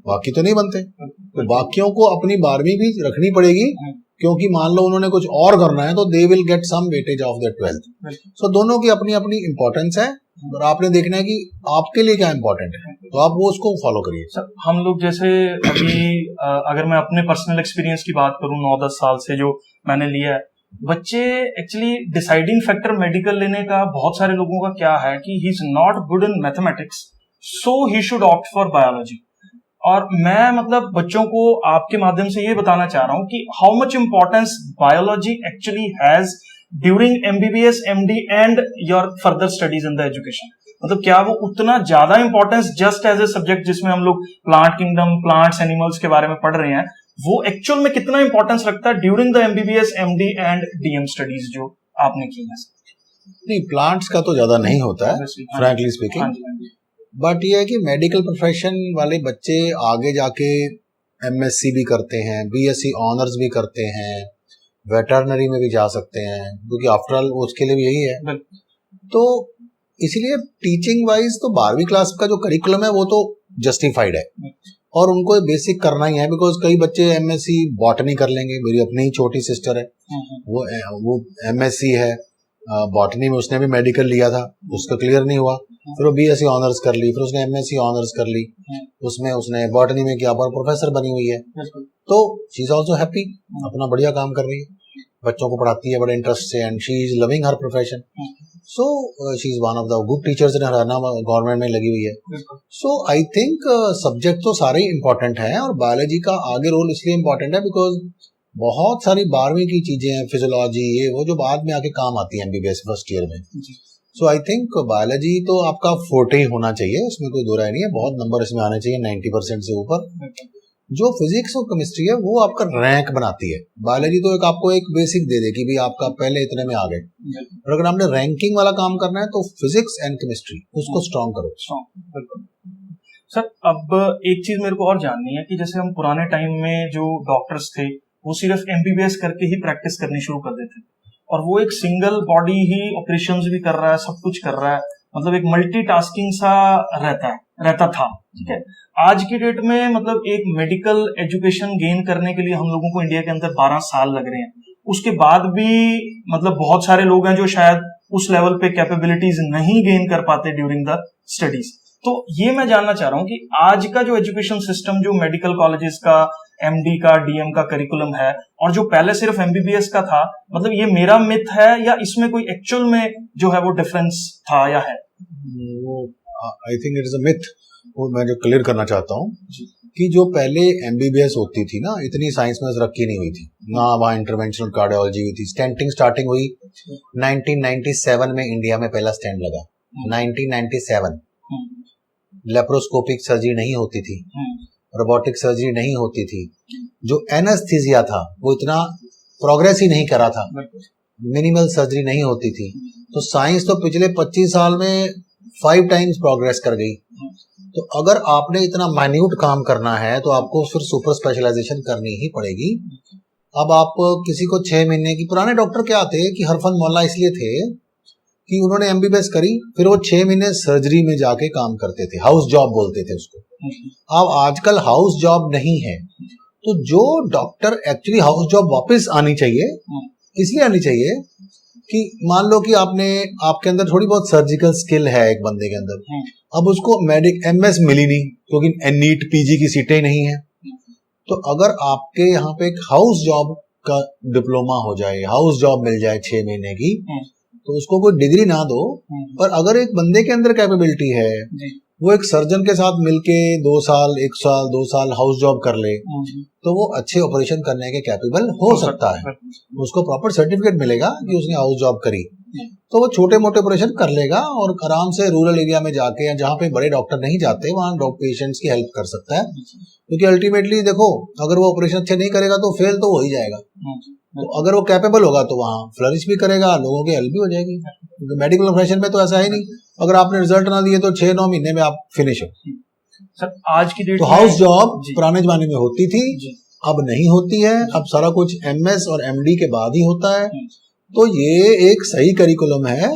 बाकी तो नहीं बनते। तो बाकियों को अपनी 12वीं भी रखनी पड़ेगी, क्योंकि मान लो उन्होंने कुछ और करना है तो they will get some weightage of the 12th। So दोनों की अपनी अपनी इंपॉर्टेंस है और आपने देखना है कि आपके लिए क्या इंपॉर्टेंट है, तो आप वो उसको फॉलो करिए। सर हम लोग जैसे अभी अगर मैं अपने पर्सनल एक्सपीरियंस की बात करूं 9-10 साल से जो मैंने लिया है, बच्चे एक्चुअली डिसाइडिंग फैक्टर मेडिकल लेने का बहुत सारे लोगों का क्या है कि he is not good in mathematics, so he should opt for biology. और मैं मतलब बच्चों को आपके माध्यम से ये बताना चाह रहा हूं कि how much importance biology actually has during MBBS, MD and your further studies in the education. मतलब क्या वो उतना ज्यादा importance just as a subject जिसमें हम लोग प्लांट किंगडम, प्लांट्स, एनिमल्स के बारे में पढ़ रहे हैं, वो एक्चुअल में कितना इंपॉर्टेंस रखता है during the MBBS, MD and DM studies जो आपने की है? नहीं, प्लांट्स का तो ज्यादा नहीं होता है फ्रैंकली स्पीकिंग, बट ये है कि मेडिकल प्रोफेशन वाले बच्चे आगे जाके एमएससी भी करते हैं, बीएससी ऑनर्स भी करते हैं, वेटरनरी में भी जा सकते हैं, क्योंकि आफ्टर ऑल उसके लिए भी यही है। तो इसीलिए टीचिंग वाइज तो 12वीं क्लास का जो करिकुलम है वो तो जस्टिफाइड है और उनको बेसिक करना ही है, बिकॉज कई बच्चे एमएससी बॉटनी कर लेंगे। मेरी अपनी ही छोटी सिस्टर है, वो एमएससी है बॉटनी में, उसने भी मेडिकल लिया था, उसका क्लियर नहीं हुआ, फिर वो बीएससी ऑनर्स कर ली, फिर उसने एमएससी ऑनर्स कर ली, उसमें उसने बॉटनी में किया पर प्रोफेसर बनी हुई है, तो शी इज ऑल्सो हैप्पी, अपना बढ़िया काम कर रही है, बच्चों को पढ़ाती है बड़े इंटरेस्ट से and she is loving her profession. So she is one of the good teachers in Haryana government में लगी हुई है। सो आई थिंक सब्जेक्ट तो सारे ही इंपॉर्टेंट हैं और बायोलॉजी का आगे रोल इसलिए इंपॉर्टेंट है बिकॉज बहुत सारी 12वीं की चीजें हैं, फिजियोलॉजी ये वो जो बाद में आके काम आती है एमबीबीएस फर्स्ट ईयर में। सो आई थिंक बायोलॉजी तो आपका फोर्टे ही होना चाहिए, उसमें कोई दो राय नहीं है, बहुत नंबर इसमें आने चाहिए 90% से ऊपर। जो फिजिक्स और केमिस्ट्री है वो आपका रैंक बनाती है, बायोलॉजी तो आपको एक बेसिक दे दे कि भी आपका पहले इतने में आ गए, और अगर आपने रैंकिंग वाला काम करना है तो फिजिक्स एंड केमिस्ट्री उसको स्ट्रॉन्ग करो। सर अब एक चीज मेरे को और जाननी है कि जैसे हम पुराने टाइम में जो डॉक्टर्स थे वो सिर्फ एमबीबीएस करके ही प्रैक्टिस करनी शुरू कर देते और वो एक सिंगल बॉडी ही ऑपरेशंस भी कर रहा है, सब कुछ कर रहा है, मतलब एक मल्टीटास्किंग सा रहता था। ठीक है, आज की डेट में मतलब एक मेडिकल एजुकेशन गेन करने के लिए हम लोगों को इंडिया के अंदर 12 साल लग रहे हैं, उसके बाद भी मतलब बहुत सारे लोग हैं जो शायद उस लेवल पे कैपेबिलिटीज नहीं गेन कर पाते ड्यूरिंग द स्टडीज। तो ये मैं जानना चाह रहा हूँ कि आज का जो एजुकेशन सिस्टम, जो मेडिकल कॉलेजेस का एमडी का डीएम का करिकुलम है और जो पहले सिर्फ एमबीबीएस का था, मतलब ये मेरा मिथ है या इसमें कोई एक्चुअल में जो है वो डिफरेंस था या है? I think it is a myth, वो मैं जो क्लियर करना चाहता हूँ कि जो पहले एमबीबीएस होती थी ना, इतनी साइंस में तरक्की नहीं हुई थी ना, वहाँ इंटरवेंशनल कार्डियोलॉजी हुई थी, स्टेंटिंग स्टार्टिंग हुई 1997 में, इंडिया में पहला स्टेंट लगा 1997। लेप्रोस्कोपिक सर्जरी नहीं होती थी, रोबोटिक सर्जरी नहीं होती थी, जो एनेस्थीसिया था वो इतना प्रोग्रेस ही नहीं करा था, मिनिमल सर्जरी नहीं होती थी, तो साइंस तो पिछले 25 साल में 5 टाइम्स प्रोग्रेस कर गई। तो अगर आपने इतना माइन्यूट काम करना है तो आपको फिर सुपर स्पेशलाइजेशन करनी ही पड़ेगी। अब आप किसी को 6 महीने की, पुराने डॉक्टर क्या थे कि हरफन मौला इसलिए थे कि उन्होंने एमबीबीएस करी, फिर वो 6 महीने सर्जरी में जाके काम करते थे, हाउस जॉब बोलते थे उसको। अब आजकल हाउस जॉब नहीं है, तो जो डॉक्टर एक्चुअली हाउस जॉब वापस आनी चाहिए, इसलिए आनी चाहिए कि मान लो कि आपके अंदर थोड़ी बहुत सर्जिकल स्किल है एक बंदे के अंदर, अब उसको एमएस मिली नहीं क्योंकि नीट पीजी की सीटें नहीं है, तो अगर आपके यहाँ पे एक हाउस जॉब का डिप्लोमा हो जाए, हाउस जॉब मिल जाए 6 महीने की, तो उसको कोई डिग्री ना दो, पर अगर एक बंदे के अंदर कैपेबिलिटी है, वो एक सर्जन के साथ मिलके 2 साल 1 साल 2 साल हाउस जॉब कर ले, तो वो अच्छे ऑपरेशन करने के कैपेबल हो सकता है, उसको प्रॉपर सर्टिफिकेट मिलेगा कि उसने हाउस जॉब करी, तो वो छोटे मोटे ऑपरेशन कर लेगा और आराम से रूरल एरिया में जाके या जहाँ पे बड़े डॉक्टर नहीं जाते वहाँ पेशेंट्स की हेल्प कर सकता है, क्योंकि अल्टीमेटली देखो अगर वो ऑपरेशन अच्छे नहीं करेगा तो फेल तो हो ही जाएगा, तो अगर वो कैपेबल होगा तो वहाँ फ्लरिश भी करेगा, लोगों की हेल्प भी हो जाएगी। क्योंकि मेडिकल प्रोफेशन में तो ऐसा है नहीं, अगर आपने रिजल्ट ना दिए तो 6-9 महीने में आप फिनिश हो। सर आज की डेट तो हाउस जॉब पुराने जमाने में होती थी, अब नहीं होती है, अब सारा कुछ एमएस और एमडी के बाद ही होता है। तो ये एक सही करिकुलम है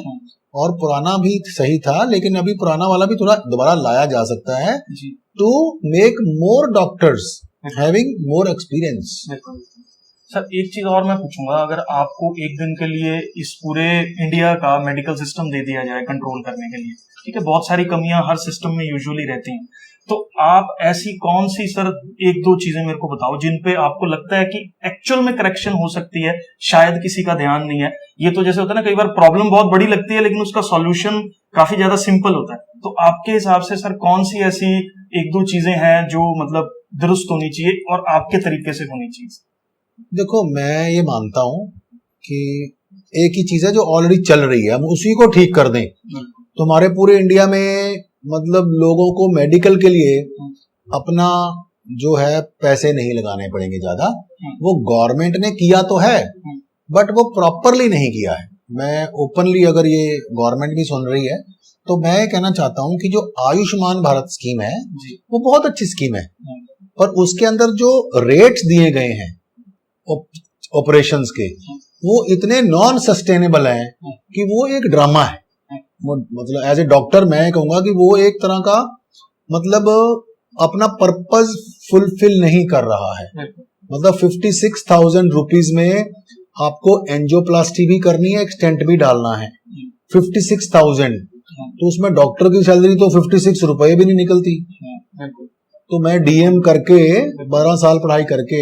और पुराना भी सही था, लेकिन अभी पुराना वाला भी थोड़ा दोबारा लाया जा सकता है to make more doctors having more experience. Sir एक चीज और मैं पूछूंगा, अगर आपको एक दिन के लिए इस पूरे इंडिया का मेडिकल सिस्टम दे दिया जाए कंट्रोल करने के लिए, ठीक है, बहुत सारी कमियां हर सिस्टम में यूजुअली रहती हैं, तो आप ऐसी कौन सी सर 1-2 चीजें मेरे को बताओ जिन पे आपको लगता है कि एक्चुअल में करेक्शन हो सकती है, शायद किसी का ध्यान नहीं है। ये तो जैसे होता है ना, कई बार प्रॉब्लम बहुत बड़ी लगती है लेकिन उसका सॉल्यूशन काफी ज्यादा सिंपल होता है, तो आपके हिसाब से सर कौन सी ऐसी 1-2 चीजें हैं जो मतलब दुरुस्त होनी चाहिए और आपके तरीके से होनी चाहिए? देखो मैं ये मानता हूं कि एक ही चीज है जो ऑलरेडी चल रही है, हम उसी को ठीक कर दें तो हमारे पूरे इंडिया में मतलब लोगों को मेडिकल के लिए अपना जो है पैसे नहीं लगाने पड़ेंगे ज्यादा। वो गवर्नमेंट ने किया तो है बट वो प्रॉपरली नहीं किया है। मैं ओपनली, अगर ये गवर्नमेंट भी सुन रही है तो मैं कहना चाहता हूं कि जो आयुष्मान भारत स्कीम है वो बहुत अच्छी स्कीम है, पर उसके अंदर जो रेट्स दिए गए हैं ऑपरेशंस के वो इतने नॉन सस्टेनेबल हैं कि वो एक ड्रामा है। मतलब एज ए डॉक्टर मैं कहूंगा कि वो एक तरह का मतलब अपना पर्पस फुलफिल नहीं कर रहा है। मतलब 56,000 रुपीज में आपको एंजियोप्लास्टी भी करनी है, एक स्टेंट भी डालना है, 56,000। तो उसमें डॉक्टर की सैलरी तो 56 रुपए भी नहीं निकलती। तो मैं डीएम करके 12 साल पढ़ाई करके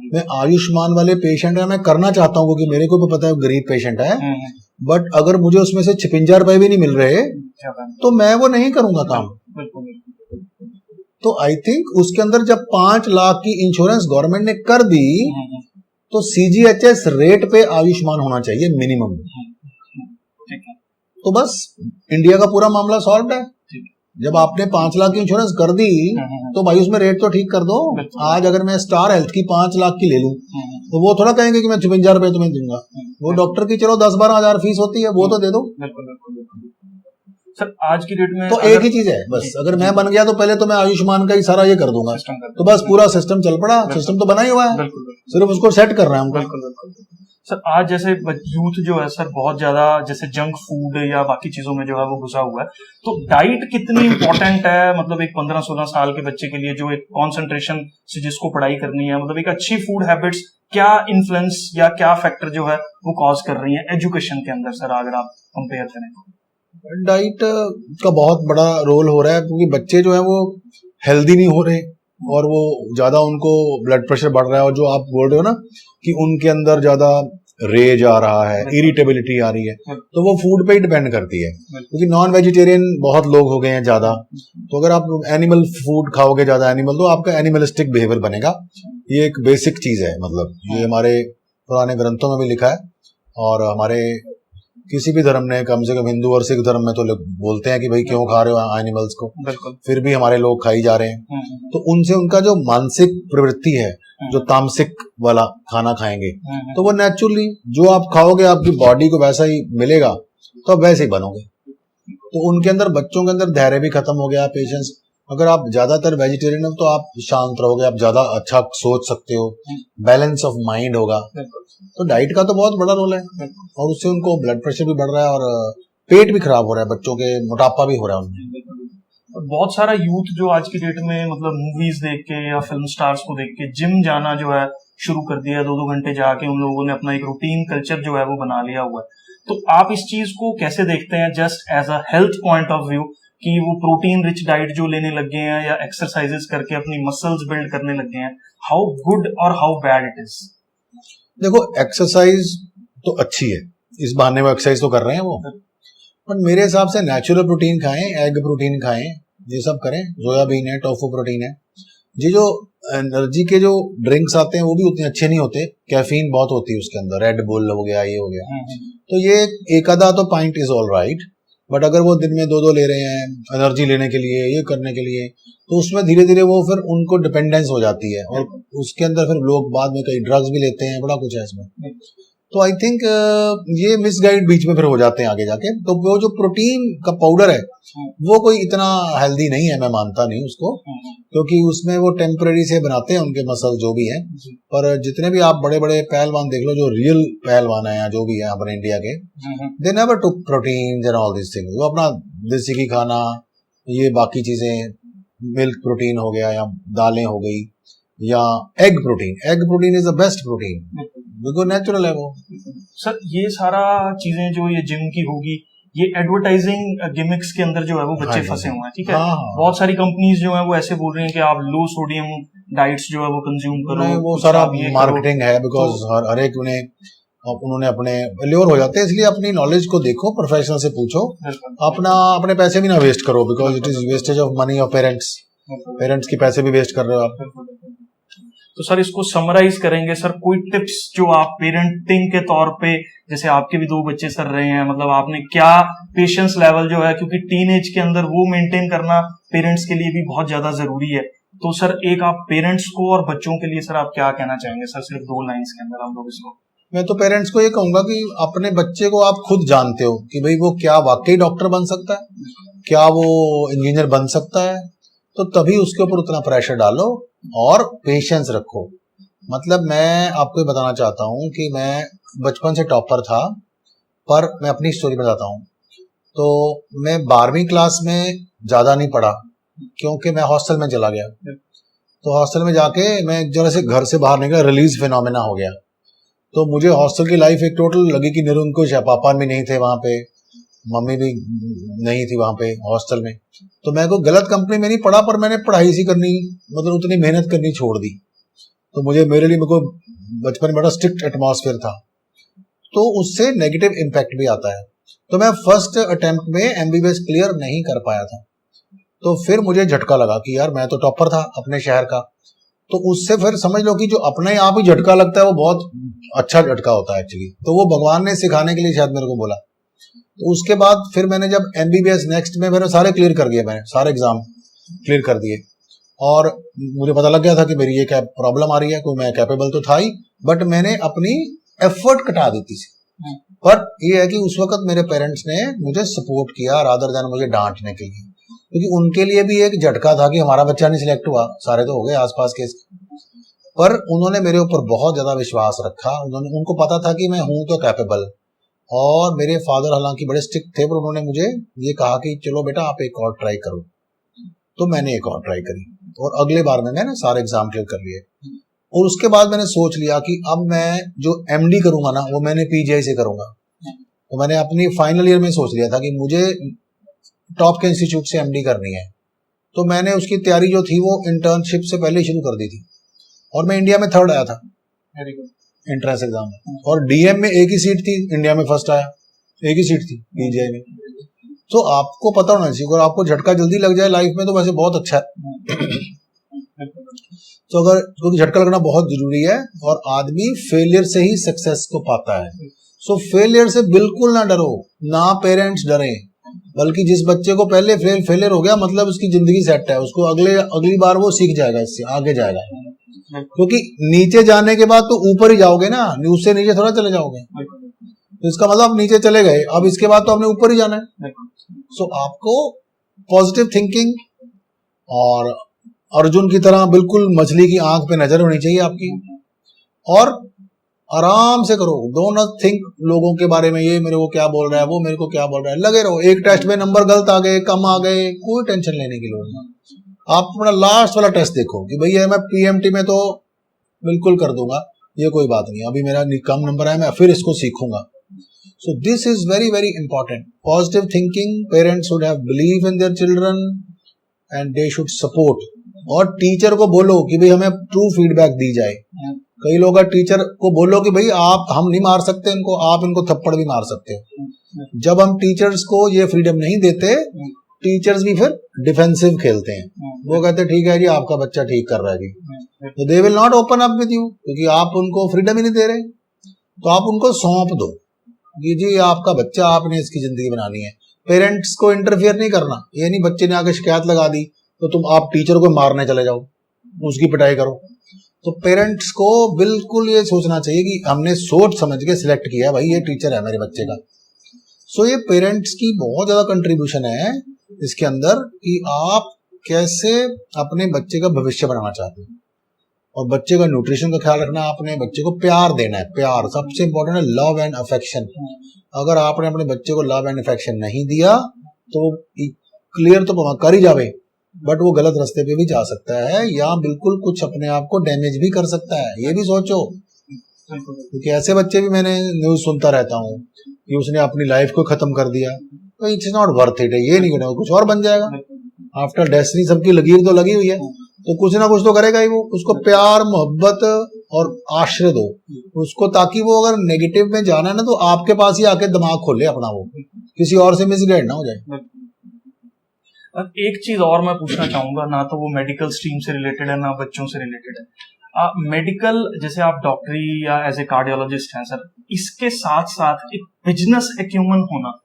मैं आयुष्मान वाले पेशेंट है मैं करना चाहता हूँ, क्योंकि मेरे को भी पता है गरीब पेशेंट है, बट अगर मुझे उसमें से 56 रुपए भी नहीं मिल रहे तो मैं वो नहीं करूंगा काम। तो आई थिंक उसके अंदर जब 5 लाख की इंश्योरेंस गवर्नमेंट ने कर दी तो सीजीएचएस रेट पे आयुष्मान होना चाहिए मिनिमम। तो बस इंडिया का पूरा मामला सॉल्व है। जब आपने 5 लाख की इंश्योरेंस कर दी तो भाई उसमें रेट तो ठीक कर दो। आज अगर मैं स्टार हेल्थ की 5 लाख की ले लूं तो वो थोड़ा कहेंगे कि मैं 56 रुपए तुम्हें दूंगा। वो डॉक्टर की चलो 10-12 हजार फीस होती है, वो तो दे दो। सर आज की डेट में तो एक ही चीज है बस, अगर मैं बन गया तो पहले तो मैं आयुष्मान का ही सारा ये कर दूंगा, तो बस पूरा सिस्टम चल पड़ा। सिस्टम तो बना ही हुआ है, सिर्फ उसको सेट कर रहे हैं हम। सर आज जैसे यूथ जो है सर बहुत ज्यादा जैसे जंक फूड या बाकी चीजों में जो है वो घुसा हुआ है, तो डाइट कितनी इंपॉर्टेंट है? मतलब एक 15-16 साल के बच्चे के लिए जो एक कंसंट्रेशन से जिसको पढ़ाई करनी है, मतलब एक अच्छी फूड हैबिट्स क्या इन्फ्लुएंस या क्या फैक्टर जो है वो कॉज कर रही है एजुकेशन के अंदर सर, अगर आप कंपेयर करें तो? डाइट का बहुत बड़ा रोल हो रहा है, क्योंकि बच्चे जो है वो हेल्दी नहीं हो रहे और वो ज्यादा उनको ब्लड प्रेशर बढ़ रहा है, और जो आप बोल रहे हो ना कि उनके अंदर ज्यादा रेज आ रहा है, इरिटेबिलिटी आ रही है, तो वो फूड पे ही डिपेंड करती है। क्योंकि नॉन वेजिटेरियन बहुत लोग हो गए हैं ज्यादा, तो अगर आप एनिमल फूड खाओगे ज्यादा एनिमल, तो आपका एनिमलिस्टिक बिहेवियर बनेगा। ये एक बेसिक चीज है, मतलब ये हमारे पुराने ग्रंथों में भी लिखा है, और हमारे किसी भी धर्म ने, कम से कम हिंदू और सिख धर्म में तो लोग बोलते हैं कि भाई क्यों खा रहे हो एनिमल्स को, फिर भी हमारे लोग खाई जा रहे हैं। तो उनसे उनका जो मानसिक प्रवृत्ति है, जो तामसिक वाला खाना खाएंगे, तो वो नेचुरली जो आप खाओगे आपकी बॉडी को वैसा ही मिलेगा, तो आप वैसे ही बनोगे। तो उनके अंदर, बच्चों के अंदर धैर्य भी खत्म हो गया, पेशेंस। अगर आप ज्यादातर वेजिटेरियन हो तो आप शांत रहोगे, आप ज्यादा अच्छा सोच सकते हो, बैलेंस ऑफ माइंड होगा। तो डाइट का तो बहुत बड़ा रोल है, और उससे उनको ब्लड प्रेशर भी बढ़ रहा है और पेट भी खराब हो रहा है, बच्चों के मोटापा भी हो रहा है उनमें। बहुत सारा यूथ जो आज की डेट में मतलब मूवीज देख के या फिल्म स्टार्स को देख के जिम जाना जो है शुरू कर दिया, 2-2 घंटे जाके उन लोगों ने अपना एक रूटीन कल्चर जो है वो बना लिया हुआ है। तो आप इस चीज को कैसे देखते हैं, just as a health point of view, कि वो प्रोटीन रिच डाइट जो लेने लग गए हैं या एक्सरसाइजेस करके अपनी मसल्स बिल्ड करने लग गए हैं, हाउ गुड और हाउ बैड इट इज? देखो, एक्सरसाइज तो अच्छी है, इस बहाने वो एक्सरसाइज तो कर रहे हैं वो, पर मेरे हिसाब से नेचुरल प्रोटीन खाएं, एग प्रोटीन खाएं, ये सब करें। सोयाबीन है, टोफू प्रोटीन है। ये जो एनर्जी के जो ड्रिंक्स आते हैं वो भी उतने अच्छे नहीं होते, कैफीन बहुत होती है उसके अंदर, रेड बुल हो गया, ये हो गया। तो ये एक आधा तो point is all right, but अगर वो दिन में 2-2 ले रहे हैं एनर्जी लेने के लिए, ये करने के लिए, तो उसमें धीरे धीरे वो फिर उनको डिपेंडेंस हो जाती है, और उसके अंदर फिर लोग बाद में कई ड्रग्स भी लेते हैं, बड़ा कुछ है इसमें। तो आई थिंक ये मिसगाइड बीच में फिर हो जाते हैं आगे जाके। तो वो जो प्रोटीन का पाउडर है वो कोई इतना हेल्दी नहीं है, मैं मानता नहीं उसको, क्योंकि उसमें वो टेम्पररी से बनाते हैं उनके मसल जो भी है। पर जितने भी आप बड़े बड़े पहलवान देख लो, जो रियल पहलवान है या जो भी है अपने इंडिया के, they never took protein and all this things. वो अपना देसी घी खाना, ये बाकी चीजें, मिल्क प्रोटीन हो गया या दालें हो गई, या egg protein is the best protein, बिल्कुल नेचुरल है वो। सर ये सारा चीजें जो ये जिम की होगी, ये एडवर्टाइजिंग गिमिक्स के अंदर जो है वो बच्चे फंसे हुए हैं, ठीक है। बहुत सारी कंपनीज जो है वो ऐसे बोल रही हैं कि आप लो सोडियम डाइट्स जो है वो कंज्यूम करो। नहीं, वो सारा मार्केटिंग है, बिकॉज हर एक उन्होंने अपने ल्योर हो जाते हैं। इसलिए अपनी नॉलेज को देखो, प्रोफेशनल से पूछो, अपने पैसे भी ना वेस्ट करो, because it is wastage of money of parents की पैसे भी वेस्ट कर रहे हो आप। तो सर इसको समराइज करेंगे सर, कोई टिप्स जो आप पेरेंटिंग के तौर पे, जैसे आपके भी 2 बच्चे सर रहे हैं, मतलब आपने क्या पेशेंस लेवल जो है, क्योंकि टीनेज के अंदर वो मेंटेन करना पेरेंट्स के लिए भी बहुत ज्यादा जरूरी है। तो सर एक आप पेरेंट्स को और बच्चों के लिए सर आप क्या कहना चाहेंगे सर, सिर्फ 2 लाइंस के अंदर हम लोग इसको? मैं तो पेरेंट्स को ये कहूंगा कि अपने बच्चे को आप खुद जानते हो कि भाई वो क्या वाकई डॉक्टर बन सकता है, क्या वो इंजीनियर बन सकता है, तो तभी उसके ऊपर उतना प्रेशर डालो और पेशेंस रखो। मतलब मैं आपको बताना चाहता हूं कि मैं बचपन से टॉपर था, पर मैं अपनी स्टोरी बताता हूं। तो मैं 12वीं क्लास में ज्यादा नहीं पढ़ा क्योंकि मैं हॉस्टल में चला गया। तो हॉस्टल में जाके मैं जरा से घर से बाहर निकला, रिलीज फिनोमेना हो गया। तो मुझे हॉस्टल की लाइफ एक टोटल लगी कि निरंकुश है। पापा भी नहीं थे वहां पे, मम्मी भी नहीं थी वहां पे हॉस्टल में। तो मैं कोई गलत कंपनी में नहीं पढ़ा, पर मैंने पढ़ाई सी करनी, मतलब उतनी मेहनत करनी छोड़ दी। तो मेरे लिए बचपन में बड़ा स्ट्रिक्ट एटमॉस्फेयर था, तो उससे नेगेटिव इम्पैक्ट भी आता है। तो मैं फर्स्ट अटेम्प्ट में एमबीबीएस क्लियर नहीं कर पाया था। तो फिर मुझे झटका लगा कि यार मैं तो टॉपर था अपने शहर का। तो उससे फिर समझ लो कि जो अपने आप ही झटका लगता है वो बहुत अच्छा झटका होता है एक्चुअली। तो वो भगवान ने सिखाने के लिए शायद मेरे को बोला। तो उसके बाद फिर मैंने जब एमबीबीएस नेक्स्ट में मैंने सारे क्लियर कर दिए, मैंने सारे एग्जाम क्लियर कर दिए और मुझे पता लग गया था कि मेरी ये क्या प्रॉब्लम आ रही है। कोई मैं कैपेबल तो था ही, बट मैंने अपनी एफर्ट कटा दी थी। बट ये है कि उस वक्त मेरे पेरेंट्स ने मुझे सपोर्ट किया रादर देन मुझे डांटने के लिए, क्योंकि उनके लिए भी एक झटका था कि हमारा बच्चा नहीं सिलेक्ट हुआ। सारे तो हो गए आसपास के, पर उन्होंने मेरे ऊपर बहुत ज्यादा विश्वास रखा। उनको पता था कि मैं हूं तो कैपेबल। और मेरे फादर हालांकि बड़े स्ट्रिक्ट थे, पर उन्होंने मुझे ये कहा कि चलो बेटा आप एक और ट्राई करो। तो मैंने एक और ट्राई करी और अगले बार में मैंने सारे एग्जाम क्लियर कर लिए। और उसके बाद मैंने सोच लिया कि अब मैं जो एमडी करूंगा ना वो मैंने पीजीआई से करूंगा। तो मैंने अपनी फाइनल ईयर में सोच लिया था कि मुझे टॉप के इंस्टीट्यूट से एमडी करनी है। तो मैंने उसकी तैयारी जो थी वो इंटर्नशिप से पहले शुरू कर दी थी और मैं इंडिया में 3rd आया था एंट्रेंस एग्जाम में। और डीएम में एक ही सीट थी, इंडिया में फर्स्ट आया, एक ही सीट थी पीजीआई में। तो आपको पता होना चाहिए, अगर आपको झटका जल्दी लग जाए लाइफ में तो वैसे बहुत अच्छा है। तो अगर क्योंकि झटका लगना बहुत जरूरी है और आदमी फेलियर से ही सक्सेस को पाता है। सो फेलियर से बिल्कुल ना डरो, ना पेरेंट्स डरे, बल्कि जिस बच्चे को पहले फेलियर हो गया मतलब उसकी जिंदगी सेट है, उसको अगली बार वो सीख जाएगा, इससे आगे जाएगा। क्योंकि नीचे जाने के बाद तो ऊपर ही जाओगे ना, उससे नीचे थोड़ा चले जाओगे। तो इसका मतलब आप नीचे चले गए, अब इसके बाद तो आपने ऊपर ही जाना है। सो आपको पॉजिटिव थिंकिंग और अर्जुन की तरह बिल्कुल मछली की आंख पे नजर होनी चाहिए आपकी, और आराम से करो। डोंट नॉट थिंक लोगों के बारे में, ये मेरे को क्या बोल रहा है, वो मेरे को क्या बोल रहा है। लगे रहो। एक टेस्ट में नंबर गलत आ गए, कम आ गए, कोई टेंशन लेने की लोड़ नहीं। आप अपना लास्ट वाला टेस्ट देखो कि भैया मैं पीएमटी में तो बिल्कुल कर दूंगा, ये कोई बात नहीं, अभी मेरा कम नंबर है, मैं फिर इसको सीखूंगा। So this is very very important. Positive thinking, parents should have believe in their children and they should support. और टीचर को बोलो कि भाई हमें ट्रू फीडबैक दी जाए। कई लोग टीचर को बोलो कि भाई हम नहीं मार सकते इनको, आप इनको थप्पड़ भी मार सकते हो। जब हम टीचर्स को ये फ्रीडम नहीं देते, टीचर्स भी फिर डिफेंसिव खेलते हैं। वो कहते हैं ठीक है जी आपका बच्चा ठीक कर रहा है जी, तो they will not open up with you, क्योंकि आप उनको फ्रीडम ही नहीं दे रहे। तो आप उनको सौंप दो कि जी आपका बच्चा, आपने इसकी जिंदगी बनानी है। पेरेंट्स को इंटरफियर नहीं करना। ये नहीं बच्चे ने आके शिकायत लगा दी तो आप टीचर को मारने चले जाओ, उसकी पिटाई करो। तो पेरेंट्स को बिल्कुल ये सोचना चाहिए कि हमने सोच समझ के सिलेक्ट किया, भाई ये टीचर है मेरे बच्चे का। सो ये पेरेंट्स की बहुत ज्यादा कंट्रीब्यूशन है इसके अंदर कि आप कैसे अपने बच्चे का भविष्य बनाना चाहते हैं। और बच्चे का न्यूट्रिशन का ख्याल रखना, आपने बच्चे को प्यार देना है। प्यार सबसे इंपॉर्टेंट है, लव एंड अफेक्शन। अगर आपने अपने बच्चे को लव एंड अफेक्शन नहीं दिया तो क्लियर तो कर ही जावे, बट वो गलत रास्ते पे भी जा सकता है या बिल्कुल कुछ अपने आप को डैमेज भी कर सकता है। ये भी सोचो, क्योंकि ऐसे बच्चे भी मैंने न्यूज सुनता रहता हूँ कि उसने अपनी लाइफ को खत्म कर दिया। तो इट्स नॉट वर्थ इट है, ये नहीं करना, कुछ और बन जाएगा। आफ्टर डेस्टिनी सबकी लकीर तो लगी हुई है, तो कुछ ना कुछ तो करेगा ही वो। उसको प्यार, मोहब्बत और आश्रय दो उसको, ताकि वो अगर नेगेटिव में जाना है ना तो आपके पास ही आके दिमाग खोले अपना, वो किसी और से मिसगाइड ना हो जाए। अब एक चीज और मैं पूछना चाहूंगा, ना तो वो मेडिकल स्ट्रीम से रिलेटेड है ना बच्चों से रिलेटेड है। मेडिकल जैसे आप डॉक्टरी या एज ए कार्डियोलॉजिस्ट हैं सर, इसके साथ साथ एक बिजनेस एक्यूमन होना,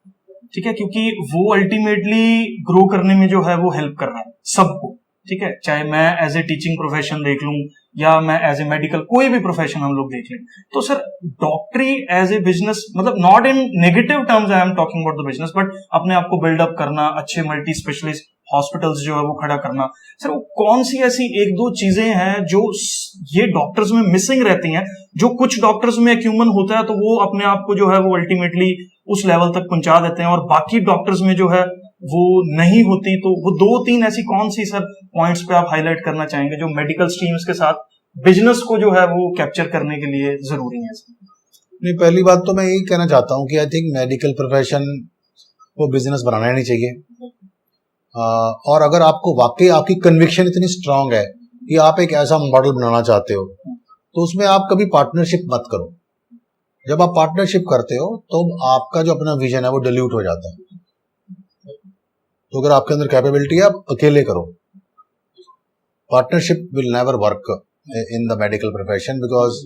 ठीक है, क्योंकि वो अल्टीमेटली ग्रो करने में जो है वो हेल्प कर रहा है सबको, ठीक है। चाहे मैं एज ए टीचिंग प्रोफेशन देख लूं या मैं एज ए मेडिकल, कोई भी प्रोफेशन हम लोग देख लें, तो सर डॉक्टरी एज ए बिजनेस, मतलब not in negative terms I am talking about the business, but अपने आप को बिल्डअप करना, अच्छे मल्टी स्पेशलिस्ट हॉस्पिटल्स जो है वो खड़ा करना, सर वो कौन सी ऐसी एक दो चीजें हैं जो ये डॉक्टर्स में मिसिंग रहती हैं, जो कुछ डॉक्टर्स में एक्यूमन होता है तो वो अपने आप को जो है वो अल्टीमेटली उस लेवल तक पहुंचा देते हैं, और बाकी डॉक्टर्स में जो है वो नहीं होती, तो वो दो तीन ऐसी कौन सी सर पॉइंट्स पे आप हाईलाइट करना चाहेंगे जो मेडिकल स्ट्रीम्स के साथ बिजनेस को जो है वो कैप्चर करने के लिए जरूरी है? नहीं, पहली बात तो मैं यही कहना चाहता हूँ कि आई थिंक मेडिकल प्रोफेशन को बिजनेस बनाना ही नहीं चाहिए। और अगर आपको वाकई आपकी कन्विक्शन इतनी स्ट्रांग है कि आप एक ऐसा मॉडल बनाना चाहते हो, तो उसमें आप कभी पार्टनरशिप मत करो। जब आप पार्टनरशिप करते हो तो आपका जो अपना विजन है वो डिल्यूट हो जाता है। तो अगर आपके अंदर कैपेबिलिटी है, आप अकेले करो। Partnership will never work in the medical profession because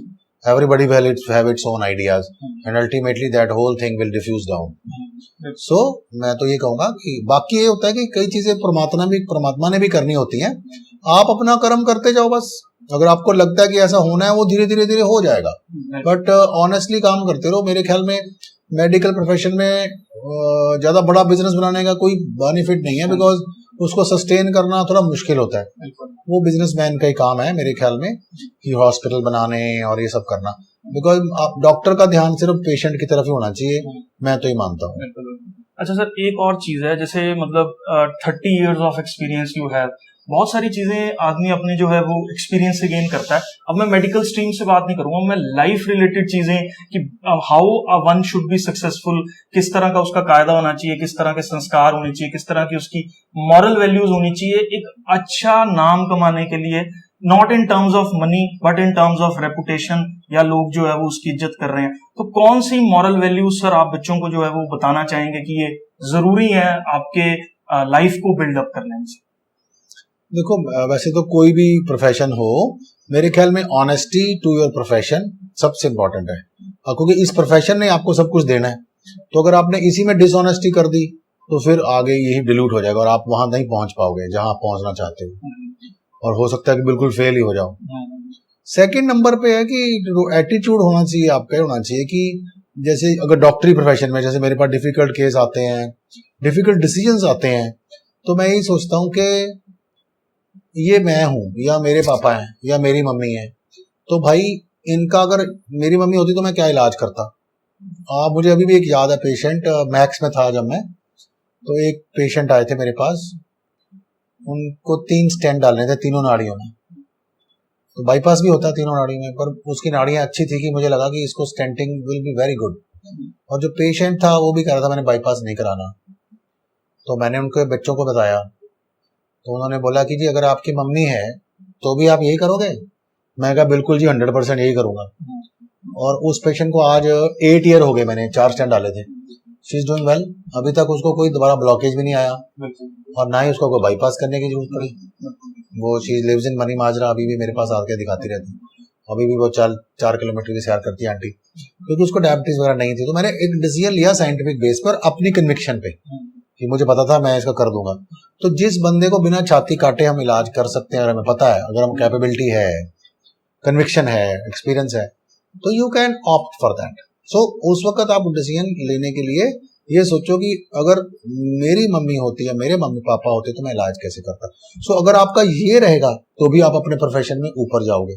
everybody will have its own ideas and ultimately that whole thing will diffuse down. So मैं तो ये कहूंगा कि बाकी ये होता है कि कई चीजें परमात्मा ने भी करनी होती हैं। आप अपना कर्म करते जाओ बस। अगर आपको लगता है कि ऐसा होना है, वो धीरे धीरे हो जाएगा। बट ऑनेस्टली काम करते रहो। मेरे ख्याल में मेडिकल प्रोफेशन में ज्यादा बड़ा बिजनेस बनाने का कोई बेनिफिट नहीं है, बिकॉज उसको सस्टेन करना थोड़ा मुश्किल होता है। वो बिजनेसमैन का ही काम है मेरे ख्याल में कि हॉस्पिटल बनाने और ये सब करना, बिकॉज आप डॉक्टर का ध्यान सिर्फ पेशेंट की तरफ ही होना चाहिए, मैं तो ये मानता हूँ। अच्छा सर, एक और चीज है, जैसे मतलब 30 years of experience you have, बहुत सारी चीजें आदमी अपने जो है वो एक्सपीरियंस से गेन करता है। अब मैं मेडिकल स्ट्रीम से बात नहीं करूंगा, मैं लाइफ रिलेटेड चीजें कि how one should be successful, किस तरह का उसका कायदा होना चाहिए, किस तरह के संस्कार होने चाहिए, किस तरह की उसकी मॉरल वैल्यूज होनी चाहिए एक अच्छा नाम कमाने के लिए, not in terms of money but in terms of reputation, या लोग जो है वो उसकी इज्जत कर रहे हैं। तो कौन सी मॉरल वैल्यूज सर आप बच्चों को जो है वो बताना चाहेंगे कि ये जरूरी है आपके लाइफ को बिल्डअप करने में? देखो, वैसे तो कोई भी प्रोफेशन हो, मेरे ख्याल में ऑनेस्टी टू योर प्रोफेशन सबसे इंपॉर्टेंट है, क्योंकि इस प्रोफेशन ने आपको सब कुछ देना है। तो अगर आपने इसी में डिसऑनेस्टी कर दी तो फिर आगे यही डिल्यूट हो जाएगा और आप वहां नहीं पहुंच पाओगे जहां आप पहुंचना चाहते हो, और हो सकता है कि बिल्कुल फेल ही हो जाओ। सेकंड नंबर पे है कि एटीट्यूड होना चाहिए आपका, होना चाहिए कि जैसे अगर डॉक्टरी प्रोफेशन में जैसे मेरे पास डिफिकल्ट केस आते हैं, डिफिकल्ट डिसीजंस आते हैं, तो मैं यही सोचता हूं कि ये मैं हूं या मेरे पापा हैं या मेरी मम्मी है, तो भाई इनका अगर मेरी मम्मी होती तो मैं क्या इलाज करता। मुझे अभी भी एक याद है, पेशेंट मैक्स में था जब मैं, तो एक पेशेंट आए थे मेरे पास, उनको 3 स्टेंट डालने थे तीनों नाड़ियों में। तो बाईपास भी होता है तीनों नाड़ियों में, पर उसकी नाड़ियां अच्छी थी कि मुझे लगा कि इसको stenting will be very good. और जो पेशेंट था वो भी कह रहा था मैंने बाईपास नहीं कराना। तो मैंने उनके बच्चों को बताया, तो उन्होंने बोला कि जी अगर आपकी मम्मी है तो भी आप यही करोगे? मैं कहा बिल्कुल जी 100% यही करूंगा। और उस पेशेंट को आज 8 ईयर हो गए, मैंने 4 स्टेंट डाले थे। शी इज डूइंग वेल, अभी तक उसको कोई दोबारा ब्लॉकेज भी नहीं आया और ना ही उसको कोई बाईपास करने की जरूरत पड़ी। वो शी लिव्स इन मनी माजरा, अभी भी मेरे पास आके दिखाती रहती, अभी भी वो 4 किलोमीटर की सैर करती है आंटी, क्योंकि उसको डायबिटीज वगैरह नहीं थी। तो मैंने एक डिसीजन लिया साइंटिफिक बेस पर, अपनी कन्विक्शन पे, कि मुझे पता था मैं इसका कर दूंगा। तो जिस बंदे को बिना छाती काटे हम इलाज कर सकते हैं, अगर हमें पता है, अगर हम कैपेबिलिटी है, कन्विक्शन है, एक्सपीरियंस है, तो you can opt for that. So उस वक्त आप डिसीजन लेने के लिए ये सोचो कि अगर मेरी मम्मी होती या मेरे मम्मी पापा होते तो मैं इलाज कैसे करता। सो अगर आपका ये रहेगा तो भी आप अपने प्रोफेशन में ऊपर जाओगे।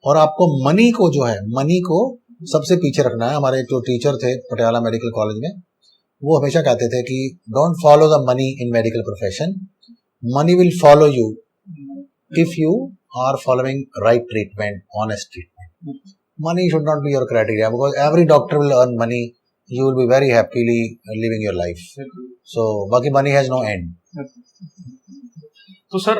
और आपको मनी को जो है, मनी को सबसे पीछे रखना है। हमारे जो टीचर थे पटियाला मेडिकल कॉलेज में, वो हमेशा कहते थे कि don't follow the money in medical profession, money will follow you if you are following right treatment, honest treatment. Money should not be your criteria, because every doctor will earn money. You will be very happily living your life. So, बाकी money has no end. तो सर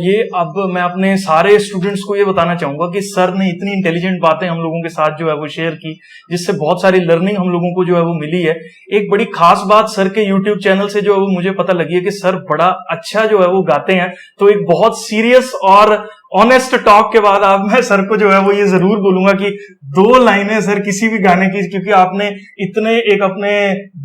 ये अब मैं अपने सारे स्टूडेंट्स को ये बताना चाहूंगा कि सर ने इतनी इंटेलिजेंट बातें हम लोगों के साथ जो है वो शेयर की, जिससे बहुत सारी लर्निंग हम लोगों को जो है वो मिली है। एक बड़ी खास बात सर के यूट्यूब चैनल से जो है वो मुझे पता लगी है कि सर बड़ा अच्छा जो है वो गाते हैं। तो एक बहुत सीरियस और ऑनेस्ट टॉक के बाद अब मैं सर को जो है वो ये जरूर बोलूंगा कि 2 लाइनें सर किसी भी गाने की, क्योंकि आपने इतने एक अपने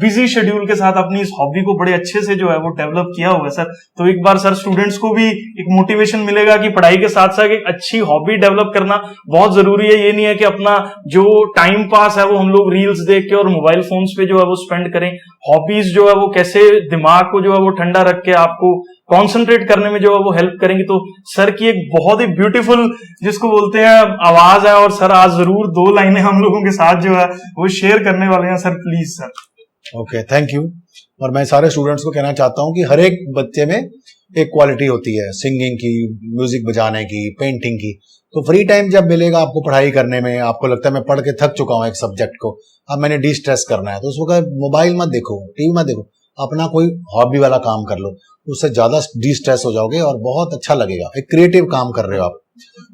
बिजी शेड्यूल के साथ अपनी इस हॉबी को बड़े अच्छे से जो है वो डेवलप किया हुआ है सर। तो एक बार सर स्टूडेंट्स को भी एक मोटिवेशन मिलेगा कि पढ़ाई के साथ साथ एक अच्छी हॉबी डेवलप करना बहुत जरूरी है। ये नहीं है कि अपना जो टाइम पास है वो हम लोग रील्स देख के और मोबाइल फोन्स पे जो है वो स्पेंड करें। हॉबीज जो है वो कैसे दिमाग को जो है वो ठंडा रख के आपको कॉन्सेंट्रेट करने में जो है वो हेल्प करेंगी। तो सर की एक बहुत ही ब्यूटीफुल जिसको बोलते हैं आवाज है, और सर आज जरूर 2 लाइनें हम लोगों के साथ जो है वो शेयर करने वाले हैं। Sir please sir. Okay, thank you. और मैं सारे स्टूडेंट्स को कहना चाहता हूँ कि हर एक बच्चे में एक क्वालिटी होती है, सिंगिंग की, म्यूजिक बजाने की, पेंटिंग की। तो फ्री टाइम जब मिलेगा आपको पढ़ाई करने में, आपको लगता है मैं पढ़ के थक चुका हूँ एक सब्जेक्ट को, अब मैंने डी स्ट्रेस करना है, तो उस वक्त मोबाइल मत देखो, टीवी मत देखो, अपना कोई हॉबी वाला काम कर लो, उससे ज्यादा डी स्ट्रेस हो जाओगे और बहुत अच्छा लगेगा। एक क्रिएटिव काम कर रहे हो आप।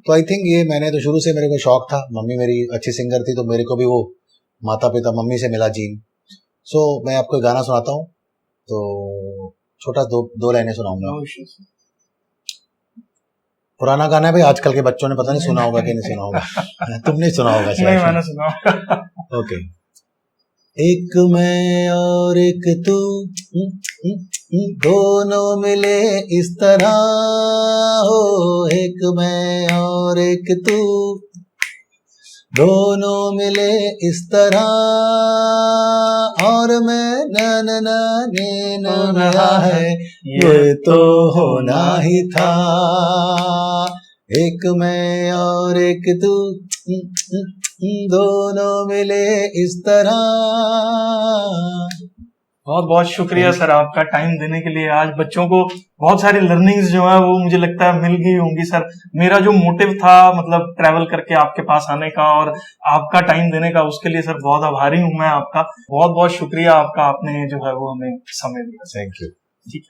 तो आई थिंक ये मैंने तो शुरू से मेरे को शौक था, मम्मी मेरी अच्छी सिंगर थी तो मेरे को भी वो माता पिता मम्मी से मिला जीन। सो मैं आपको गाना सुनाता हूँ, तो छोटा दो लाइनें सुनाऊंगा। पुराना गाना है भाई, आजकल के बच्चों ने पता नहीं सुना होगा कि नहीं सुना होगा। तुमने सुना होगा शायद। नहीं, मैंने सुना। ओके। एक मैं और एक तू, दोनों मिले इस तरह हो, एक मैं और एक तू, दोनों मिले इस तरह, और मैं ना रहा है, ये तो होना ही था, एक मैं और एक तू, दोनों मिले इस तरह। बहुत बहुत शुक्रिया सर आपका टाइम देने के लिए। आज बच्चों को बहुत सारी लर्निंग्स जो है वो मुझे लगता है मिल गई होंगी सर। मेरा जो मोटिव था मतलब ट्रैवल करके आपके पास आने का और आपका टाइम देने का, उसके लिए सर बहुत आभारी हूं मैं आपका। बहुत बहुत शुक्रिया आपका, आपने जो है वो हमें समय दिया। Thank you. ठीक है।